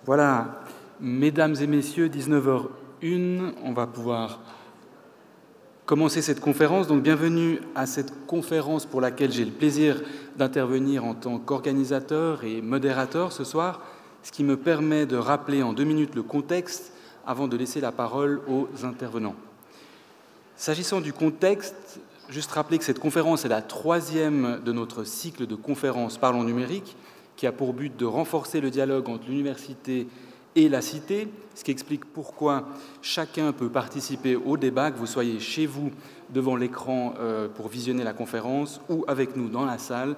Voilà, mesdames et messieurs, 19h01, on va pouvoir commencer cette conférence. Donc bienvenue à cette conférence pour laquelle j'ai le plaisir d'intervenir en tant qu'organisateur et modérateur ce soir, ce qui me permet de rappeler en 2 minutes le contexte avant de laisser la parole aux intervenants. S'agissant du contexte, juste rappeler que cette conférence est la 3e de notre cycle de conférences Parlons numérique, qui a pour but de renforcer le dialogue entre l'université et la cité, ce qui explique pourquoi chacun peut participer au débat, que vous soyez chez vous devant l'écran pour visionner la conférence ou avec nous dans la salle.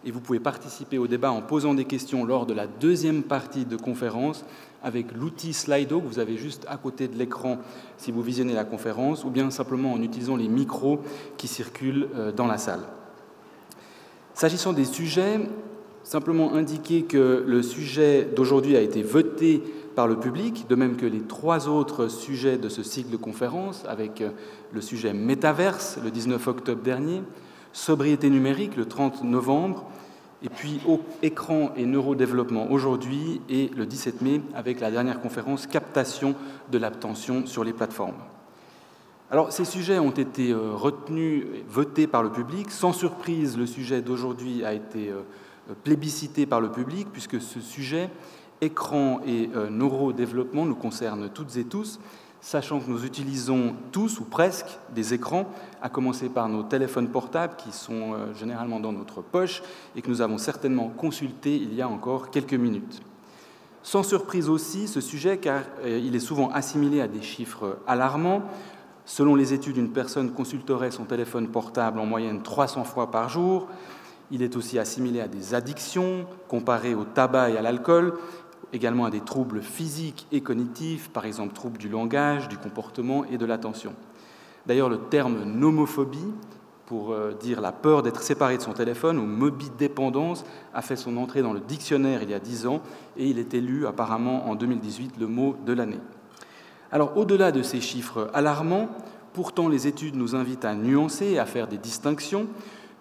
Et vous pouvez participer au débat en posant des questions lors de la 2e partie de conférence avec l'outil Slido que vous avez juste à côté de l'écran si vous visionnez la conférence, ou bien simplement en utilisant les micros qui circulent dans la salle. S'agissant des sujets, simplement indiquer que le sujet d'aujourd'hui a été voté par le public, de même que les 3 autres sujets de ce cycle de conférences, avec le sujet métaverse le 19 octobre dernier, sobriété numérique le 30 novembre, et puis écran et neurodéveloppement aujourd'hui, et le 17 mai avec la dernière conférence captation de l'attention sur les plateformes. Alors, ces sujets ont été retenus, votés par le public. Sans surprise, le sujet d'aujourd'hui a été plébiscité par le public, puisque ce sujet, écran et neurodéveloppement, nous concerne toutes et tous, sachant que nous utilisons tous, ou presque, des écrans, à commencer par nos téléphones portables, qui sont généralement dans notre poche, et que nous avons certainement consulté il y a encore quelques minutes. Sans surprise aussi, ce sujet, car il est souvent assimilé à des chiffres alarmants. Selon les études, une personne consulterait son téléphone portable en moyenne 300 fois par jour. Il est aussi assimilé à des addictions, comparé au tabac et à l'alcool, également à des troubles physiques et cognitifs, par exemple troubles du langage, du comportement et de l'attention. D'ailleurs, le terme nomophobie, pour dire la peur d'être séparé de son téléphone, ou mobidépendance, a fait son entrée dans le dictionnaire il y a 10 ans, et il est élu apparemment en 2018 le mot de l'année. Alors, au-delà de ces chiffres alarmants, pourtant les études nous invitent à nuancer et à faire des distinctions.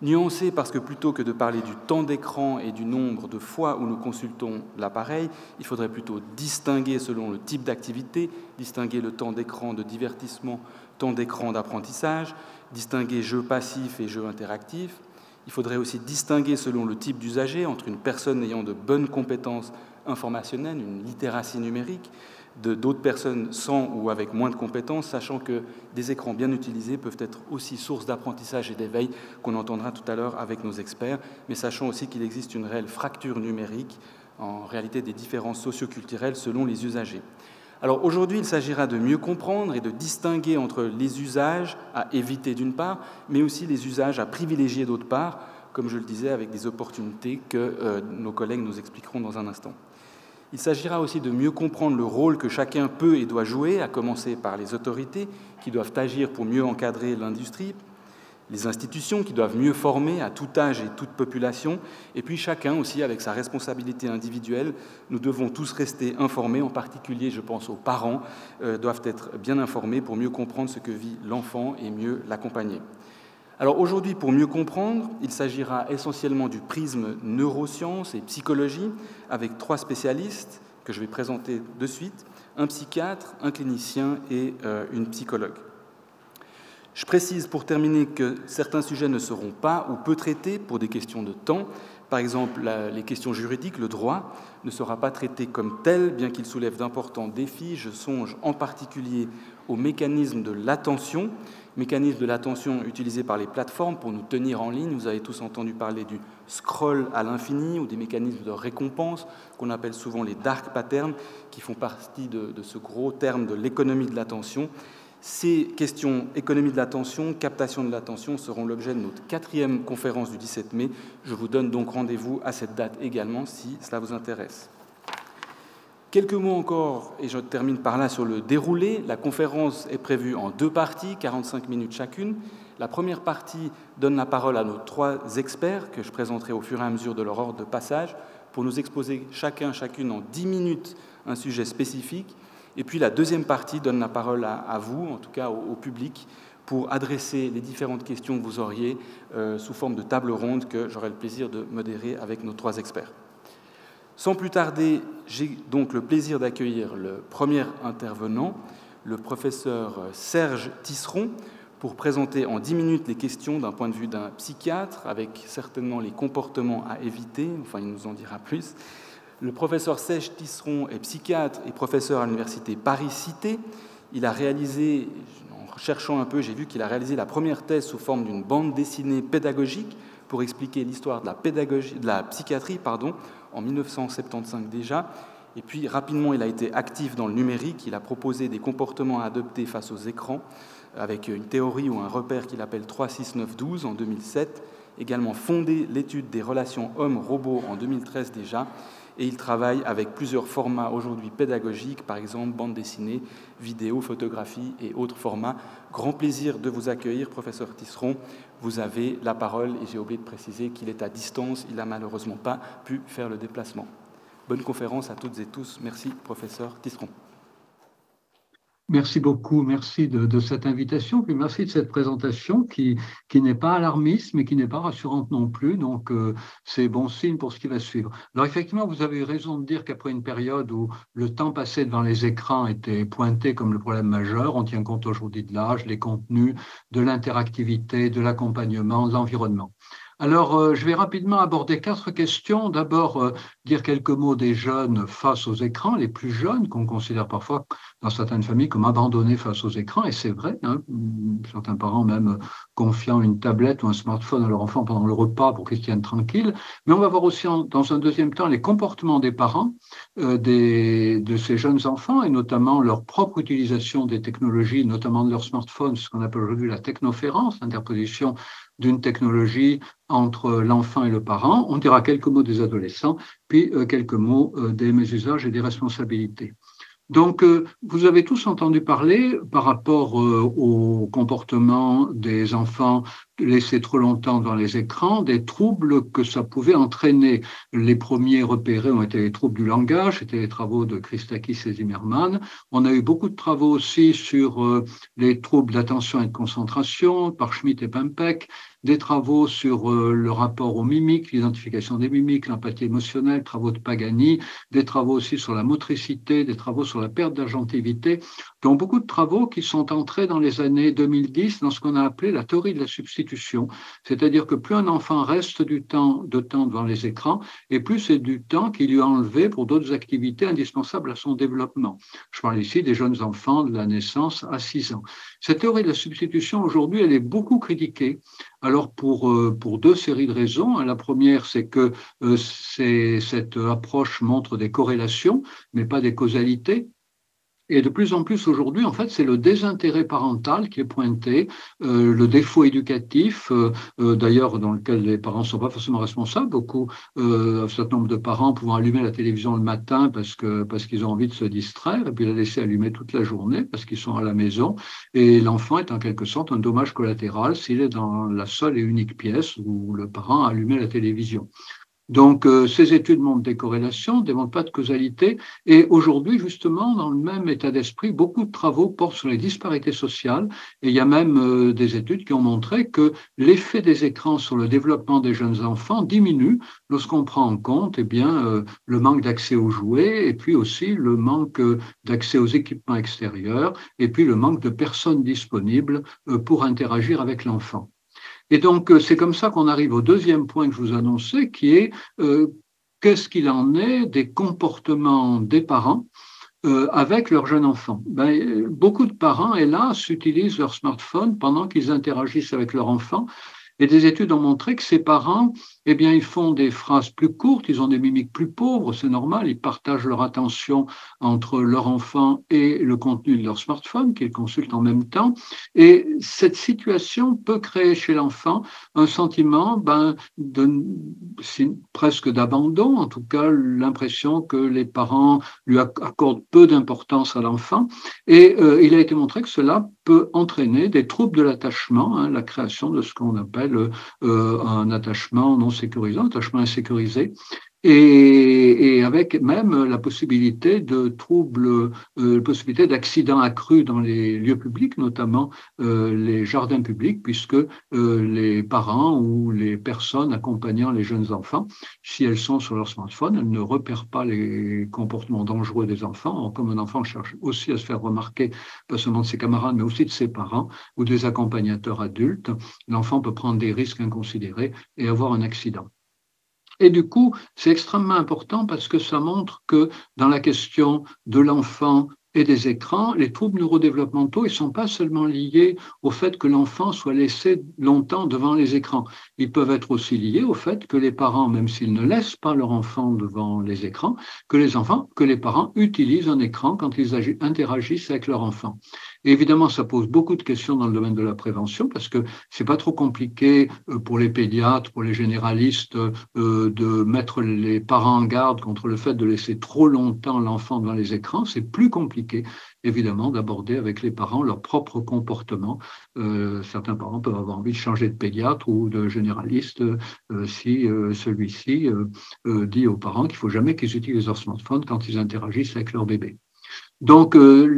Nuancer parce que plutôt que de parler du temps d'écran et du nombre de fois où nous consultons l'appareil, il faudrait plutôt distinguer selon le type d'activité, distinguer le temps d'écran de divertissement, temps d'écran d'apprentissage, distinguer jeux passifs et jeux interactifs. Il faudrait aussi distinguer selon le type d'usager entre une personne ayant de bonnes compétences informationnelles, une littératie numérique, d'autres personnes sans ou avec moins de compétences, sachant que des écrans bien utilisés peuvent être aussi source d'apprentissage et d'éveil, qu'on entendra tout à l'heure avec nos experts, mais sachant aussi qu'il existe une réelle fracture numérique, en réalité des différences socioculturelles selon les usagers. Alors aujourd'hui, il s'agira de mieux comprendre et de distinguer entre les usages à éviter d'une part, mais aussi les usages à privilégier d'autre part, comme je le disais, avec des opportunités que nos collègues nous expliqueront dans un instant. Il s'agira aussi de mieux comprendre le rôle que chacun peut et doit jouer, à commencer par les autorités qui doivent agir pour mieux encadrer l'industrie, les institutions qui doivent mieux former à tout âge et toute population, et puis chacun aussi avec sa responsabilité individuelle. Nous devons tous rester informés, en particulier, je pense aux parents, doivent être bien informés pour mieux comprendre ce que vit l'enfant et mieux l'accompagner. Alors aujourd'hui, pour mieux comprendre, il s'agira essentiellement du prisme neurosciences et psychologie, avec 3 spécialistes que je vais présenter de suite, un psychiatre, un clinicien et une psychologue. Je précise pour terminer que certains sujets ne seront pas ou peu traités pour des questions de temps. Par exemple, les questions juridiques, le droit, ne sera pas traité comme tel, bien qu'il soulève d'importants défis. Je songe en particulier au mécanisme de l'attention utilisé par les plateformes pour nous tenir en ligne. Vous avez tous entendu parler du scroll à l'infini ou des mécanismes de récompense qu'on appelle souvent les dark patterns, qui font partie de ce gros terme de l'économie de l'attention. Ces questions économie de l'attention, captation de l'attention seront l'objet de notre 4e conférence du 17 mai. Je vous donne donc rendez-vous à cette date également si cela vous intéresse. Quelques mots encore, et je termine par là sur le déroulé. La conférence est prévue en 2 parties, 45 minutes chacune. La première partie donne la parole à nos 3 experts que je présenterai au fur et à mesure de leur ordre de passage pour nous exposer chacune en 10 minutes un sujet spécifique. Et puis la 2e partie donne la parole à vous, en tout cas au public, pour adresser les différentes questions que vous auriez sous forme de table ronde que j'aurai le plaisir de modérer avec nos 3 experts. Sans plus tarder, j'ai donc le plaisir d'accueillir le premier intervenant, le professeur Serge Tisseron, pour présenter en 10 minutes les questions d'un point de vue d'un psychiatre, avec certainement les comportements à éviter, enfin il nous en dira plus. Le professeur Serge Tisseron est psychiatre et professeur à l'université Paris-Cité. Il a réalisé, en cherchant un peu, j'ai vu qu'il a réalisé la première thèse sous forme d'une bande dessinée pédagogique pour expliquer l'histoire de la psychiatrie, en 1975 déjà. Et puis rapidement, il a été actif dans le numérique. Il a proposé des comportements à adopter face aux écrans, avec une théorie ou un repère qu'il appelle 3-6-9-12 en 2007, également fondé l'étude des relations homme-robot en 2013 déjà, et il travaille avec plusieurs formats aujourd'hui pédagogiques, par exemple bande dessinée, vidéo, photographie et autres formats. Grand plaisir de vous accueillir, professeur Tisseron. Vous avez la parole, et j'ai oublié de préciser qu'il est à distance, il n'a malheureusement pas pu faire le déplacement. Bonne conférence à toutes et tous. Merci, professeur Tisseron. Merci beaucoup, merci de cette invitation, puis merci de cette présentation qui n'est pas alarmiste, mais qui n'est pas rassurante non plus, donc c'est bon signe pour ce qui va suivre. Alors effectivement, vous avez eu raison de dire qu'après une période où le temps passé devant les écrans était pointé comme le problème majeur, on tient compte aujourd'hui de l'âge, des contenus, de l'interactivité, de l'accompagnement, de l'environnement. Alors, je vais rapidement aborder 4 questions. D'abord, dire quelques mots des jeunes face aux écrans, les plus jeunes, qu'on considère parfois dans certaines familles comme abandonnés face aux écrans, et c'est vrai, hein, certains parents même confiant une tablette ou un smartphone à leur enfant pendant le repas pour qu'ils se tiennent tranquilles. Mais on va voir aussi, dans un deuxième temps, les comportements des parents de ces jeunes enfants, et notamment leur propre utilisation des technologies, notamment de leur smartphone, ce qu'on appelle aujourd'hui la technoférence, l'interposition d'une technologie entre l'enfant et le parent. On dira quelques mots des adolescents, puis quelques mots des mésusages et des responsabilités. Donc, vous avez tous entendu parler par rapport au comportement des enfants laissés trop longtemps dans les écrans, des troubles que ça pouvait entraîner. Les premiers repérés ont été les troubles du langage, c'était les travaux de Christakis et Zimmerman. On a eu beaucoup de travaux aussi sur les troubles d'attention et de concentration par Schmitt et Pempek, des travaux sur le rapport aux mimiques, l'identification des mimiques, l'empathie émotionnelle, travaux de Pagani, des travaux aussi sur la motricité, des travaux sur la perte d'agentivité, donc beaucoup de travaux qui sont entrés dans les années 2010 dans ce qu'on a appelé la théorie de la substitution, c'est-à-dire que plus un enfant reste de temps devant les écrans, et plus c'est du temps qu'il lui a enlevé pour d'autres activités indispensables à son développement. Je parle ici des jeunes enfants de la naissance à 6 ans. Cette théorie de la substitution, aujourd'hui, elle est beaucoup critiquée. Alors, pour 2 séries de raisons. La première, c'est que cette approche montre des corrélations, mais pas des causalités. Et de plus en plus aujourd'hui, en fait, c'est le désintérêt parental qui est pointé, le défaut éducatif, d'ailleurs dans lequel les parents ne sont pas forcément responsables. Beaucoup, un certain nombre de parents pouvant allumer la télévision le matin parce qu'ils ont envie de se distraire, et puis la laisser allumer toute la journée parce qu'ils sont à la maison. Et l'enfant est en quelque sorte un dommage collatéral s'il est dans la seule et unique pièce où le parent a allumé la télévision. Donc, ces études montrent des corrélations, ne démontrent pas de causalité. Et aujourd'hui, justement, dans le même état d'esprit, beaucoup de travaux portent sur les disparités sociales. Et il y a même des études qui ont montré que l'effet des écrans sur le développement des jeunes enfants diminue lorsqu'on prend en compte le manque d'accès aux jouets, et puis aussi le manque d'accès aux équipements extérieurs, et puis le manque de personnes disponibles pour interagir avec l'enfant. Et donc, c'est comme ça qu'on arrive au deuxième point que je vous annonçais, qui est qu'est-ce qu'il en est des comportements des parents avec leur jeune enfant. Beaucoup de parents, hélas, utilisent leur smartphone pendant qu'ils interagissent avec leur enfant. Et des études ont montré que ces parents, ils font des phrases plus courtes, ils ont des mimiques plus pauvres, c'est normal, ils partagent leur attention entre leur enfant et le contenu de leur smartphone qu'ils consultent en même temps. Et cette situation peut créer chez l'enfant un sentiment presque d'abandon, en tout cas l'impression que les parents lui accordent peu d'importance à l'enfant. Et il a été montré que cela peut entraîner des troubles de l'attachement, la création de ce qu'on appelle un attachement non sécurisant, un attachement insécurisé. et avec même la possibilité de troubles, possibilité d'accidents accrus dans les lieux publics, notamment les jardins publics, puisque les parents ou les personnes accompagnant les jeunes enfants, si elles sont sur leur smartphone, elles ne repèrent pas les comportements dangereux des enfants. Comme un enfant cherche aussi à se faire remarquer, pas seulement de ses camarades, mais aussi de ses parents ou des accompagnateurs adultes, l'enfant peut prendre des risques inconsidérés et avoir un accident. Et du coup, c'est extrêmement important parce que ça montre que dans la question de l'enfant et des écrans, les troubles neurodéveloppementaux, ils ne sont pas seulement liés au fait que l'enfant soit laissé longtemps devant les écrans. Ils peuvent être aussi liés au fait que les parents, même s'ils ne laissent pas leur enfant devant les écrans, que les parents utilisent un écran quand ils interagissent avec leur enfant. Et évidemment, ça pose beaucoup de questions dans le domaine de la prévention parce que c'est pas trop compliqué pour les pédiatres, pour les généralistes, de mettre les parents en garde contre le fait de laisser trop longtemps l'enfant devant les écrans. C'est plus compliqué, évidemment, d'aborder avec les parents leur propre comportement. Certains parents peuvent avoir envie de changer de pédiatre ou de généraliste si celui-ci dit aux parents qu'il ne faut jamais qu'ils utilisent leur smartphone quand ils interagissent avec leur bébé. Donc,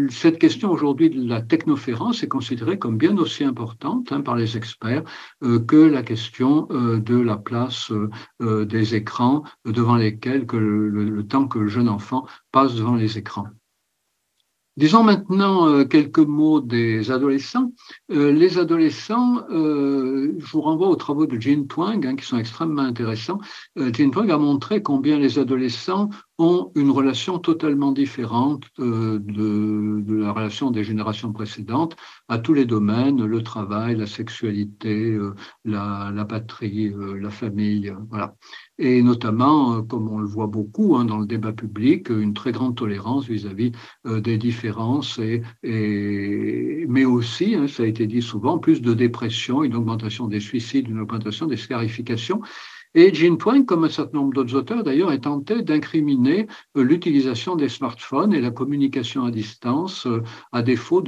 cette question aujourd'hui de la technoférence est considérée comme bien aussi importante par les experts que la question de la place des écrans devant lesquels le temps que le jeune enfant passe devant les écrans. Disons maintenant quelques mots des adolescents. Les adolescents, je vous renvoie aux travaux de Jean Twenge qui sont extrêmement intéressants. Jean Twenge a montré combien les adolescents ont une relation totalement différente de la relation des générations précédentes à tous les domaines, le travail, la sexualité, la patrie, la famille, voilà. Et notamment, comme on le voit beaucoup dans le débat public, une très grande tolérance vis-à-vis des différences, mais aussi, ça a été dit souvent, plus de dépression, une augmentation des suicides, une augmentation des scarifications. Et Jean Twenge, comme un certain nombre d'autres auteurs d'ailleurs, est tenté d'incriminer l'utilisation des smartphones et la communication à distance à défaut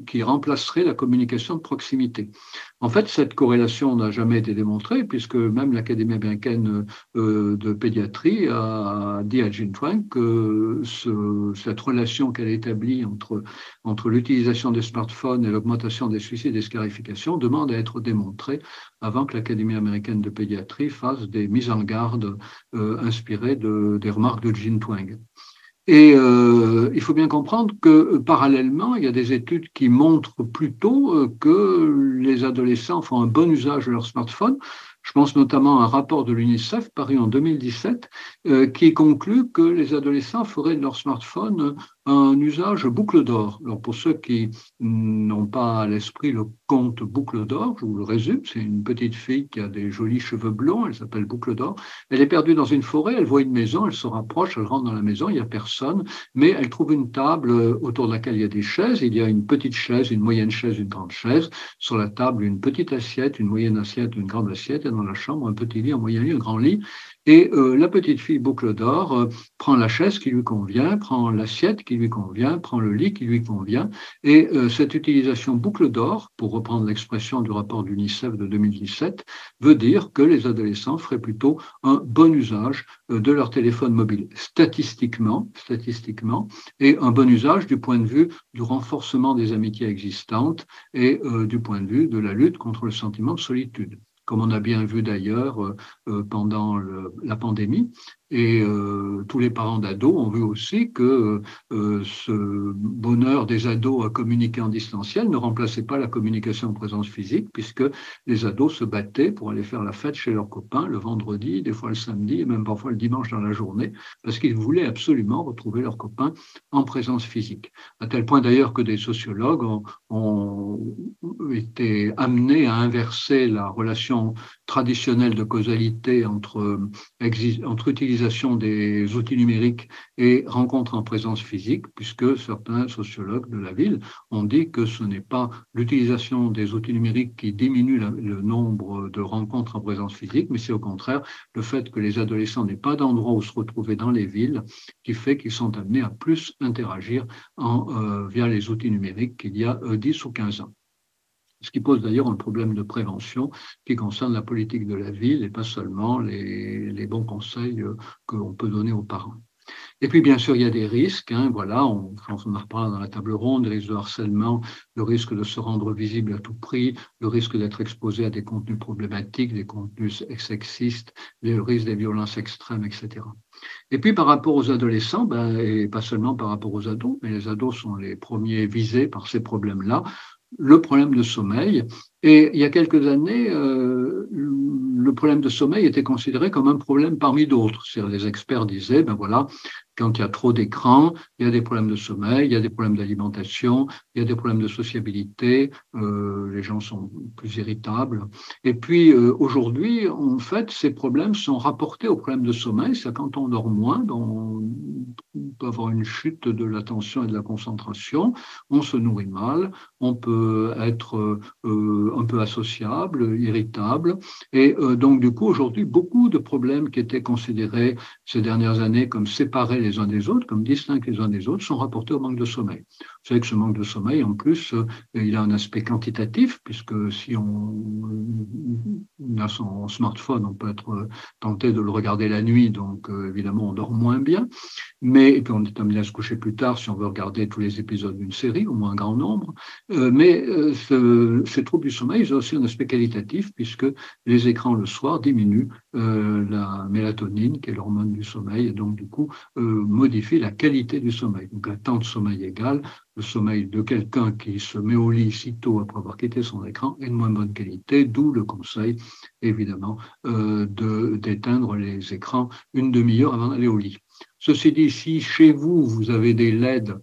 qui remplacerait la communication de proximité. En fait, cette corrélation n'a jamais été démontrée puisque même l'Académie américaine de pédiatrie a dit à Jean Twenge que cette relation qu'elle établit entre l'utilisation des smartphones et l'augmentation des suicides et des scarifications demande à être démontrée avant que l'Académie américaine de pédiatrie fasse des mises en garde inspirées des remarques de Jean Twenge. Et il faut bien comprendre que parallèlement, il y a des études qui montrent plutôt que les adolescents font un bon usage de leur smartphone. Je pense notamment à un rapport de l'UNICEF paru en 2017 qui conclut que les adolescents feraient de leur smartphone un usage boucle d'or. Alors pour ceux qui n'ont pas à l'esprit le conte Boucle d'or, je vous le résume, c'est une petite fille qui a des jolis cheveux blonds, elle s'appelle Boucle d'or, elle est perdue dans une forêt, elle voit une maison, elle se rapproche, elle rentre dans la maison, il n'y a personne, mais elle trouve une table autour de laquelle il y a des chaises, il y a une petite chaise, une moyenne chaise, une grande chaise, sur la table une petite assiette, une moyenne assiette, une grande assiette, et dans la chambre un petit lit, un moyen lit, un grand lit, et la petite fille Boucle d'or prend la chaise qui lui convient, prend l'assiette qui lui convient, prend le lit qui lui convient. Et cette utilisation boucle d'or, pour reprendre l'expression du rapport de l'UNICEF de 2017, veut dire que les adolescents feraient plutôt un bon usage de leur téléphone mobile, statistiquement, et un bon usage du point de vue du renforcement des amitiés existantes et du point de vue de la lutte contre le sentiment de solitude, comme on a bien vu d'ailleurs pendant la pandémie. Et tous les parents d'ados ont vu aussi que ce bonheur des ados à communiquer en distanciel ne remplaçait pas la communication en présence physique, puisque les ados se battaient pour aller faire la fête chez leurs copains le vendredi, des fois le samedi, et même parfois le dimanche dans la journée, parce qu'ils voulaient absolument retrouver leurs copains en présence physique. À tel point d'ailleurs que des sociologues ont été amenés à inverser la relation traditionnelle de causalité entre utilisation des outils numériques et rencontres en présence physique, puisque certains sociologues de la ville ont dit que ce n'est pas l'utilisation des outils numériques qui diminue le nombre de rencontres en présence physique, mais c'est au contraire le fait que les adolescents n'aient pas d'endroit où se retrouver dans les villes qui fait qu'ils sont amenés à plus interagir via les outils numériques qu'il y a 10 ou 15 ans. ce qui pose d'ailleurs un problème de prévention qui concerne la politique de la ville et pas seulement les bons conseils qu'on peut donner aux parents. Et puis, bien sûr, il y a des risques. Voilà, on en reparlera dans la table ronde, le risque de harcèlement, le risque de se rendre visible à tout prix, le risque d'être exposé à des contenus problématiques, des contenus sexistes, le risque des violences extrêmes, etc. Et puis, par rapport aux adolescents, et pas seulement par rapport aux ados, mais les ados sont les premiers visés par ces problèmes-là, le problème de sommeil. Et il y a quelques années, le problème de sommeil était considéré comme un problème parmi d'autres. Les experts disaient, voilà, quand il y a trop d'écrans, il y a des problèmes de sommeil, il y a des problèmes d'alimentation, il y a des problèmes de sociabilité, les gens sont plus irritables. Et puis aujourd'hui, en fait, ces problèmes sont rapportés aux problèmes de sommeil. C'est quand on dort moins, on peut avoir une chute de l'attention et de la concentration, on se nourrit mal, on peut être un peu associable, irritable. Et donc, du coup, aujourd'hui, beaucoup de problèmes qui étaient considérés ces dernières années comme séparés les uns des autres, comme distincts les uns des autres, sont rapportés au manque de sommeil. Vous savez que ce manque de sommeil, en plus, il a un aspect quantitatif, puisque si on a son smartphone, on peut être tenté de le regarder la nuit, donc évidemment, on dort moins bien. Et puis on est amené à se coucher plus tard si on veut regarder tous les épisodes d'une série, au moins un grand nombre. Ces troubles du sommeil, ils ont aussi un aspect qualitatif, puisque les écrans le soir diminuent la mélatonine, qui est l'hormone du sommeil, et donc du coup modifient la qualité du sommeil. Donc un temps de sommeil égal, le sommeil de quelqu'un qui se met au lit sitôt après avoir quitté son écran est de moins bonne qualité, d'où le conseil, évidemment, d'éteindre les écrans une demi-heure avant d'aller au lit. Ceci dit, si chez vous, vous avez des LED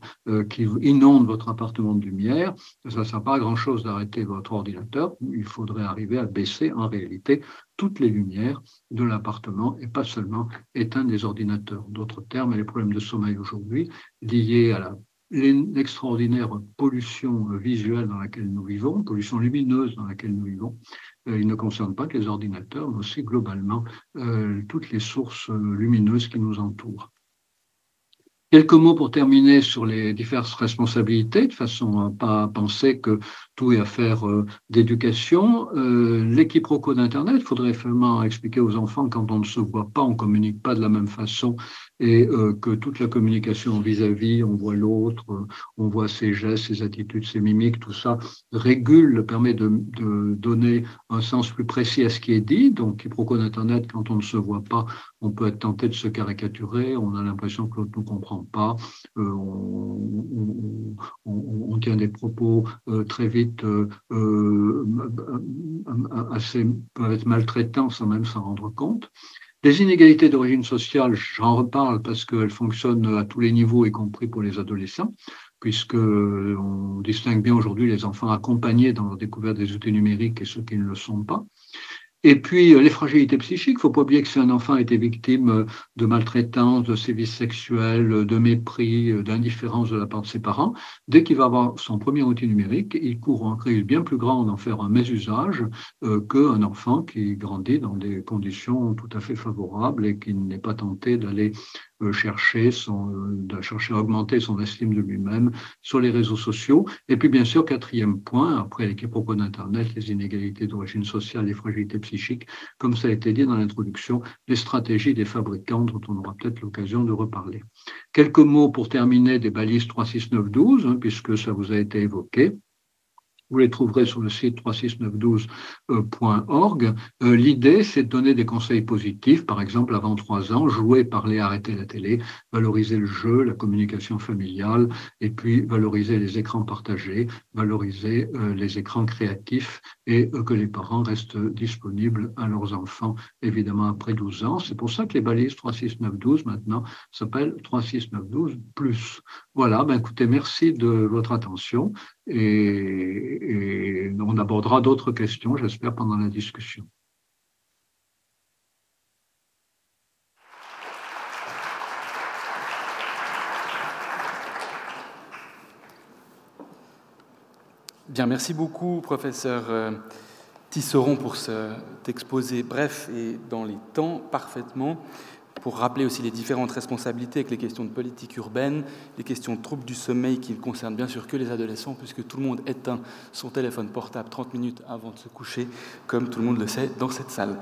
qui inondent votre appartement de lumière, ça ne sert pas à grand-chose d'arrêter votre ordinateur. Il faudrait arriver à baisser en réalité toutes les lumières de l'appartement et pas seulement éteindre les ordinateurs. D'autres termes, les problèmes de sommeil aujourd'hui liés à l'extraordinaire pollution visuelle dans laquelle nous vivons, pollution lumineuse dans laquelle nous vivons, ils ne concernent pas que les ordinateurs, mais aussi globalement toutes les sources lumineuses qui nous entourent. Quelques mots pour terminer sur les diverses responsabilités, de façon à ne pas penser que tout est affaire d'éducation. L'équiproquo d'Internet, il faudrait vraiment expliquer aux enfants que quand on ne se voit pas, on ne communique pas de la même façon et que toute la communication vis-à-vis, on voit l'autre, on voit ses gestes, ses attitudes, ses mimiques, tout ça régule, permet de donner un sens plus précis à ce qui est dit. Donc, quiproquo d'Internet, quand on ne se voit pas, on peut être tenté de se caricaturer, on a l'impression que l'autre ne comprend pas, on tient des propos très vite peuvent être maltraitants sans même s'en rendre compte. Les inégalités d'origine sociale, j'en reparle parce qu'elles fonctionnent à tous les niveaux, y compris pour les adolescents, puisqu'on distingue bien aujourd'hui les enfants accompagnés dans leur découverte des outils numériques et ceux qui ne le sont pas. Et puis, les fragilités psychiques, il ne faut pas oublier que si un enfant a été victime de maltraitance, de sévices sexuels, de mépris, d'indifférence de la part de ses parents, dès qu'il va avoir son premier outil numérique, il court un risque bien plus grand d'en faire un mésusage qu'un enfant qui grandit dans des conditions tout à fait favorables et qui n'est pas tenté d'aller chercher à augmenter son estime de lui-même sur les réseaux sociaux. Et puis, bien sûr, quatrième point, après les quiproquos d'Internet, les inégalités d'origine sociale, les fragilités psychiques, comme ça a été dit dans l'introduction, les stratégies des fabricants dont on aura peut-être l'occasion de reparler. Quelques mots pour terminer des balises 36912, puisque ça vous a été évoqué. Vous les trouverez sur le site 36912.org. L'idée, c'est de donner des conseils positifs, par exemple, avant 3 ans, jouer, parler, arrêter la télé, valoriser le jeu, la communication familiale, et puis valoriser les écrans partagés, valoriser les écrans créatifs et que les parents restent disponibles à leurs enfants, évidemment, après 12 ans. C'est pour ça que les balises 36912, maintenant, s'appellent 36912+. Voilà, écoutez, merci de votre attention. Et on abordera d'autres questions, j'espère, pendant la discussion. Bien, merci beaucoup, professeur Tisserand, pour cet exposé bref et dans les temps parfaitement. pour rappeler aussi les différentes responsabilités avec les questions de politique urbaine, les questions de troubles du sommeil qui ne concernent bien sûr que les adolescents, puisque tout le monde éteint son téléphone portable 30 minutes avant de se coucher, comme tout le monde le sait dans cette salle.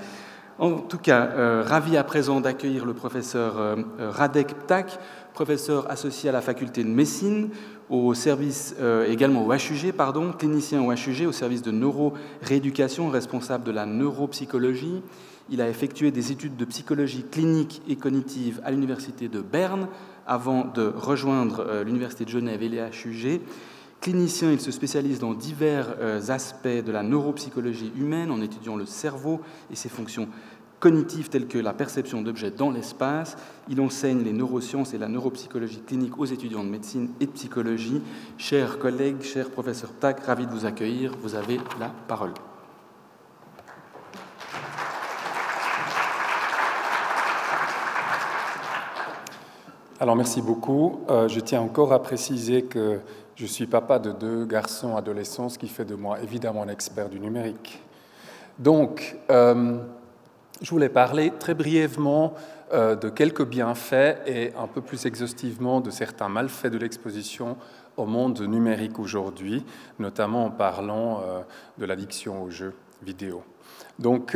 En tout cas, ravi à présent d'accueillir le professeur Radek Ptak, professeur associé à la faculté de médecine, au service, également au HUG, clinicien au HUG, au service de neurorééducation, responsable de la neuropsychologie. Il a effectué des études de psychologie clinique et cognitive à l'université de Berne, avant de rejoindre l'université de Genève et les HUG. Clinicien, il se spécialise dans divers aspects de la neuropsychologie humaine, en étudiant le cerveau et ses fonctions cognitives telles que la perception d'objets dans l'espace. Il enseigne les neurosciences et la neuropsychologie clinique aux étudiants de médecine et de psychologie. Chers collègues, cher professeur Ptak, ravi de vous accueillir. Vous avez la parole. Alors merci beaucoup. Je tiens encore à préciser que je suis papa de 2 garçons adolescents, ce qui fait de moi évidemment un expert du numérique. Donc, je voulais parler très brièvement de quelques bienfaits et un peu plus exhaustivement de certains malfaits de l'exposition au monde numérique aujourd'hui, notamment en parlant de l'addiction aux jeux vidéo. Donc,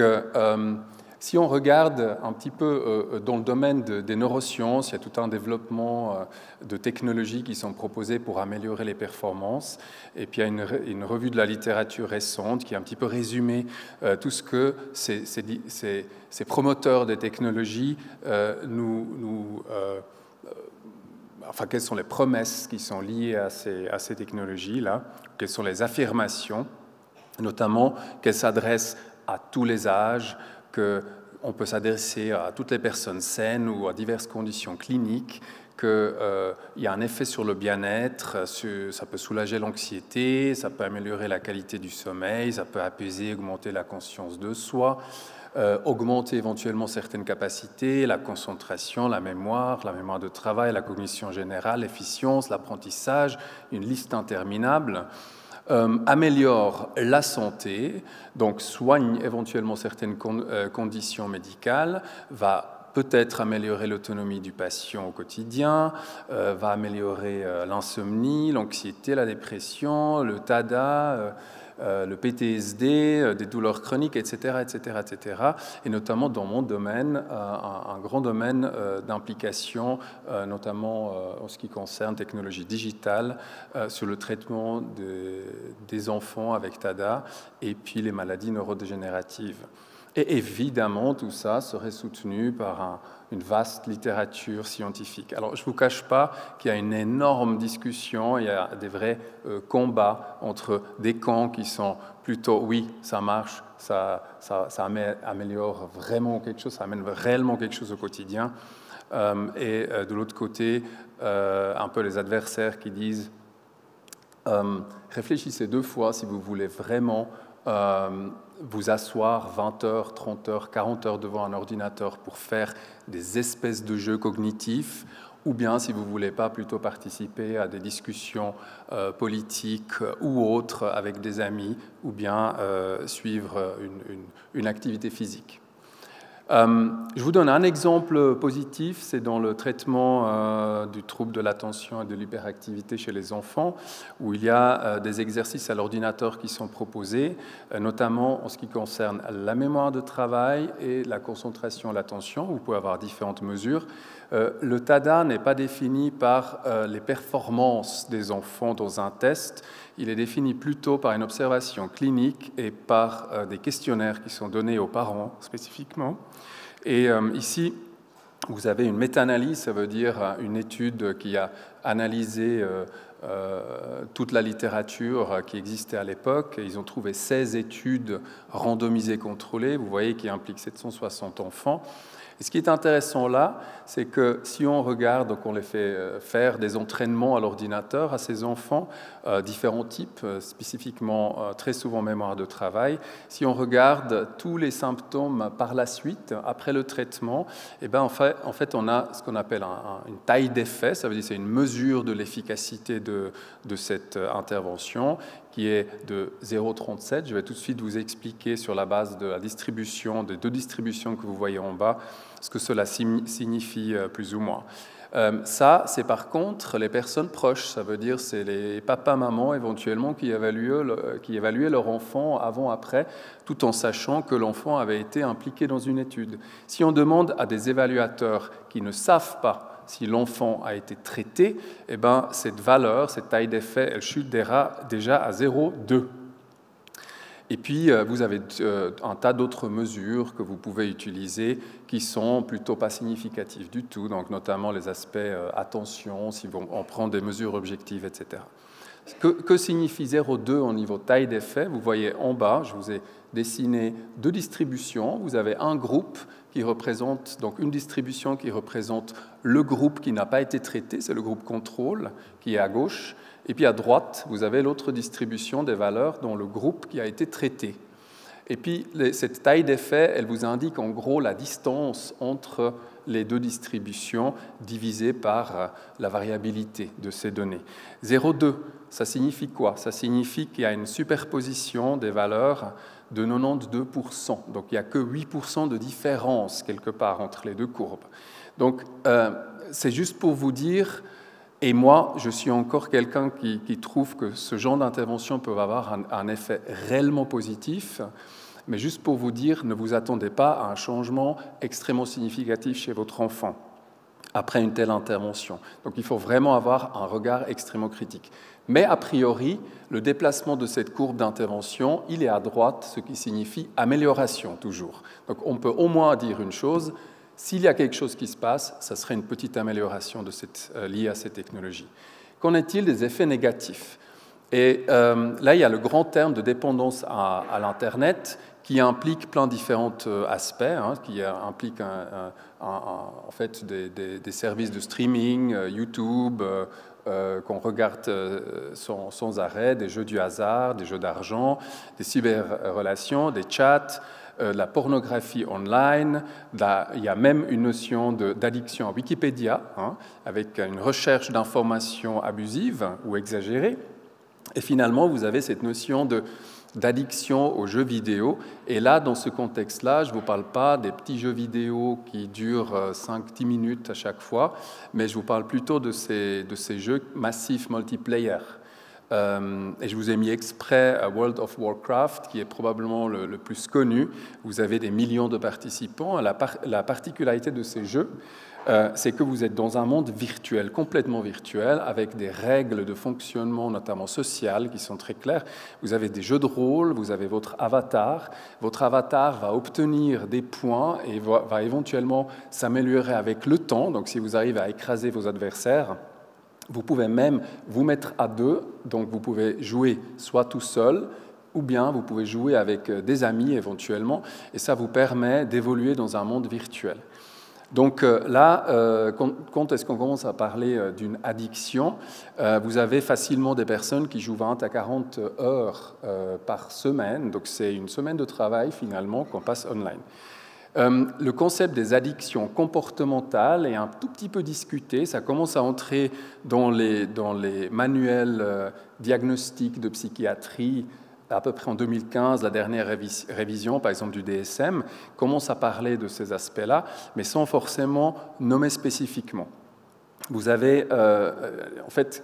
si on regarde un petit peu dans le domaine des neurosciences, il y a tout un développement de technologies qui sont proposées pour améliorer les performances. Et puis il y a une revue de la littérature récente qui a un petit peu résumé tout ce que ces promoteurs des technologies enfin, quelles sont les promesses qui sont liées à ces technologies-là, quelles sont les affirmations, notamment qu'elles s'adressent à tous les âges, qu'on peut s'adresser à toutes les personnes saines ou à diverses conditions cliniques, qu'il y a un effet sur le bien-être, ça peut soulager l'anxiété, ça peut améliorer la qualité du sommeil, ça peut apaiser, augmenter la conscience de soi, augmenter éventuellement certaines capacités, la concentration, la mémoire de travail, la cognition générale, l'efficience, l'apprentissage, une liste interminable. Améliore la santé, donc soigne éventuellement certaines conditions médicales, va peut-être améliorer l'autonomie du patient au quotidien, va améliorer l'insomnie, l'anxiété, la dépression, le TADA, le PTSD, des douleurs chroniques, etc., etc., etc. Et notamment dans mon domaine, un grand domaine d'implication, notamment en ce qui concerne technologie digitale, sur le traitement des enfants avec TADA et puis les maladies neurodégénératives. Et évidemment, tout ça serait soutenu par une vaste littérature scientifique. Alors, je ne vous cache pas qu'il y a une énorme discussion, il y a des vrais combats entre des camps qui sont plutôt « oui, ça marche, ça améliore vraiment quelque chose, ça amène réellement quelque chose au quotidien », et de l'autre côté, un peu les adversaires qui disent « réfléchissez 2 fois si vous voulez vraiment vous asseoir 20 heures, 30 heures, 40 heures devant un ordinateur pour faire des espèces de jeux cognitifs, ou bien si vous ne voulez pas plutôt participer à des discussions politiques ou autres avec des amis, ou bien suivre une activité physique. Je vous donne un exemple positif, c'est dans le traitement du trouble de l'attention et de l'hyperactivité chez les enfants, où il y a des exercices à l'ordinateur qui sont proposés, notamment en ce qui concerne la mémoire de travail et la concentration et l'attention. Vous pouvez avoir différentes mesures. Le TADA n'est pas défini par les performances des enfants dans un test, il est défini plutôt par une observation clinique et par des questionnaires qui sont donnés aux parents spécifiquement. Et ici, vous avez une méta-analyse, ça veut dire une étude qui a analysé toute la littérature qui existait à l'époque. Ils ont trouvé 16 études randomisées contrôlées, vous voyez, qui impliquent 760 enfants. Et ce qui est intéressant là, c'est que si on regarde, donc on les fait faire des entraînements à l'ordinateur à ces enfants, différents types, spécifiquement très souvent mémoire de travail, si on regarde tous les symptômes par la suite, après le traitement, eh ben en fait on a ce qu'on appelle une taille d'effet, ça veut dire c'est une mesure de l'efficacité de cette intervention, qui est de 0,37. Je vais tout de suite vous expliquer sur la base de la distribution, des 2 distributions que vous voyez en bas, ce que cela signifie plus ou moins. Ça, c'est par contre les personnes proches, ça veut dire c'est les papas, mamans éventuellement qui évaluaient leur enfant avant-après, tout en sachant que l'enfant avait été impliqué dans une étude. Si on demande à des évaluateurs qui ne savent pas si l'enfant a été traité, eh ben, cette valeur, cette taille d'effet, elle chute déjà à 0,2. Et puis, vous avez un tas d'autres mesures que vous pouvez utiliser qui sont plutôt pas significatives du tout, donc notamment les aspects attention, si on prend des mesures objectives, etc. Que signifie 0,2 au niveau taille d'effet? Vous voyez en bas, je vous ai dessiné 2 distributions. Vous avez un groupe qui représente, donc une distribution qui représente le groupe qui n'a pas été traité, c'est le groupe contrôle qui est à gauche. Et puis à droite, vous avez l'autre distribution des valeurs dans le groupe qui a été traité. Et puis cette taille d'effet, elle vous indique en gros la distance entre les 2 distributions divisées par la variabilité de ces données. 0,2, ça signifie quoi? Ça signifie qu'il y a une superposition des valeurs de 92%. Donc il n'y a que 8% de différence quelque part entre les 2 courbes. Donc c'est juste pour vous dire... Et moi, je suis encore quelqu'un qui trouve que ce genre d'intervention peut avoir un effet réellement positif, mais juste pour vous dire, ne vous attendez pas à un changement extrêmement significatif chez votre enfant après une telle intervention. Donc il faut vraiment avoir un regard extrêmement critique. Mais a priori, le déplacement de cette courbe d'intervention, il est à droite, ce qui signifie amélioration toujours. Donc on peut au moins dire une chose, s'il y a quelque chose qui se passe, ça serait une petite amélioration liée à ces technologies. Qu'en est-il des effets négatifs? Et là, il y a le grand terme de dépendance à l'Internet qui implique plein de différents aspects, qui implique en fait des services de streaming, YouTube, qu'on regarde sans arrêt, des jeux du hasard, des jeux d'argent, des cyber-relations, des chats, la pornographie online, il y a même une notion d'addiction à Wikipédia, avec une recherche d'informations abusives ou exagérées. Et finalement, vous avez cette notion d'addiction aux jeux vidéo. Et là, dans ce contexte-là, je ne vous parle pas des petits jeux vidéo qui durent 5-10 minutes à chaque fois, mais je vous parle plutôt de ces jeux massifs multiplayer. Et je vous ai mis exprès à World of Warcraft, qui est probablement le plus connu. Vous avez des millions de participants. La particularité de ces jeux, c'est que vous êtes dans un monde virtuel, complètement virtuel, avec des règles de fonctionnement, notamment sociales, qui sont très claires. Vous avez des jeux de rôle, vous avez votre avatar. Votre avatar va obtenir des points et va éventuellement s'améliorer avec le temps. Donc si vous arrivez à écraser vos adversaires, vous pouvez même vous mettre à 2, donc vous pouvez jouer soit tout seul, ou bien vous pouvez jouer avec des amis éventuellement, et ça vous permet d'évoluer dans un monde virtuel. Donc là, quand est-ce qu'on commence à parler d'une addiction? Vous avez facilement des personnes qui jouent 20 à 40 heures par semaine, donc c'est une semaine de travail finalement qu'on passe online. Le concept des addictions comportementales est un tout petit peu discuté. Ça commence à entrer dans les manuels diagnostiques de psychiatrie à peu près en 2015, la dernière révision, par exemple, du DSM, commence à parler de ces aspects-là, mais sans forcément nommer spécifiquement. Vous avez, en fait,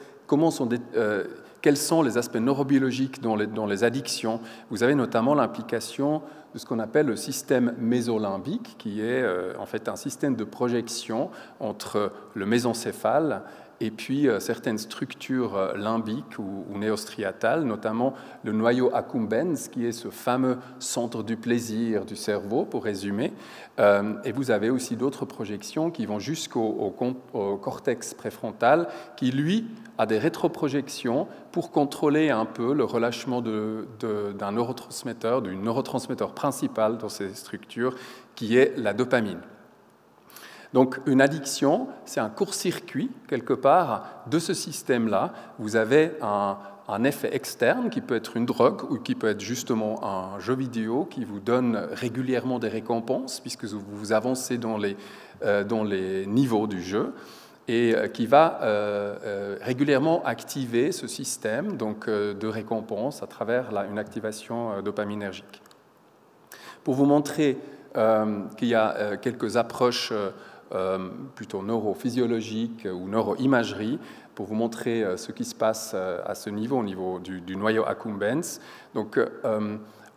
quels sont les aspects neurobiologiques dans les addictions? Vous avez notamment l'implication de ce qu'on appelle le système mésolimbique, qui est en fait un système de projection entre le mésencéphale et puis certaines structures limbiques ou néostriatales, notamment le noyau accumbens, qui est ce fameux centre du plaisir du cerveau, pour résumer. Et vous avez aussi d'autres projections qui vont jusqu'au cortex préfrontal, qui, lui, a des rétroprojections pour contrôler un peu le relâchement d'un neurotransmetteur, du neurotransmetteur principal dans ces structures, qui est la dopamine. Donc une addiction, c'est un court-circuit, quelque part, de ce système-là. Vous avez un effet externe qui peut être une drogue ou qui peut être justement un jeu vidéo qui vous donne régulièrement des récompenses puisque vous avancez dans les niveaux du jeu. et qui va régulièrement activer ce système donc, de récompense à travers une activation dopaminergique. Pour vous montrer qu'il y a quelques approches plutôt neurophysiologiques ou neuroimagerie, pour vous montrer ce qui se passe à ce niveau, au niveau du noyau accumbens. Donc,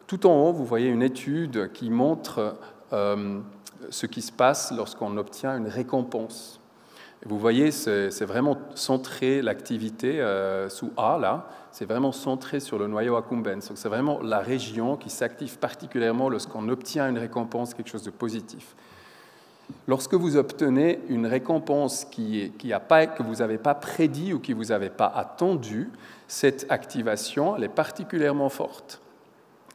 tout en haut, vous voyez une étude qui montre ce qui se passe lorsqu'on obtient une récompense. Et vous voyez, c'est vraiment centré, l'activité sous A, là, c'est vraiment centré sur le noyau accumbens. Donc, c'est vraiment la région qui s'active particulièrement lorsqu'on obtient une récompense, quelque chose de positif. Lorsque vous obtenez une récompense que vous n'avez pas prédit ou que vous n'avez pas attendu, cette activation elle est particulièrement forte.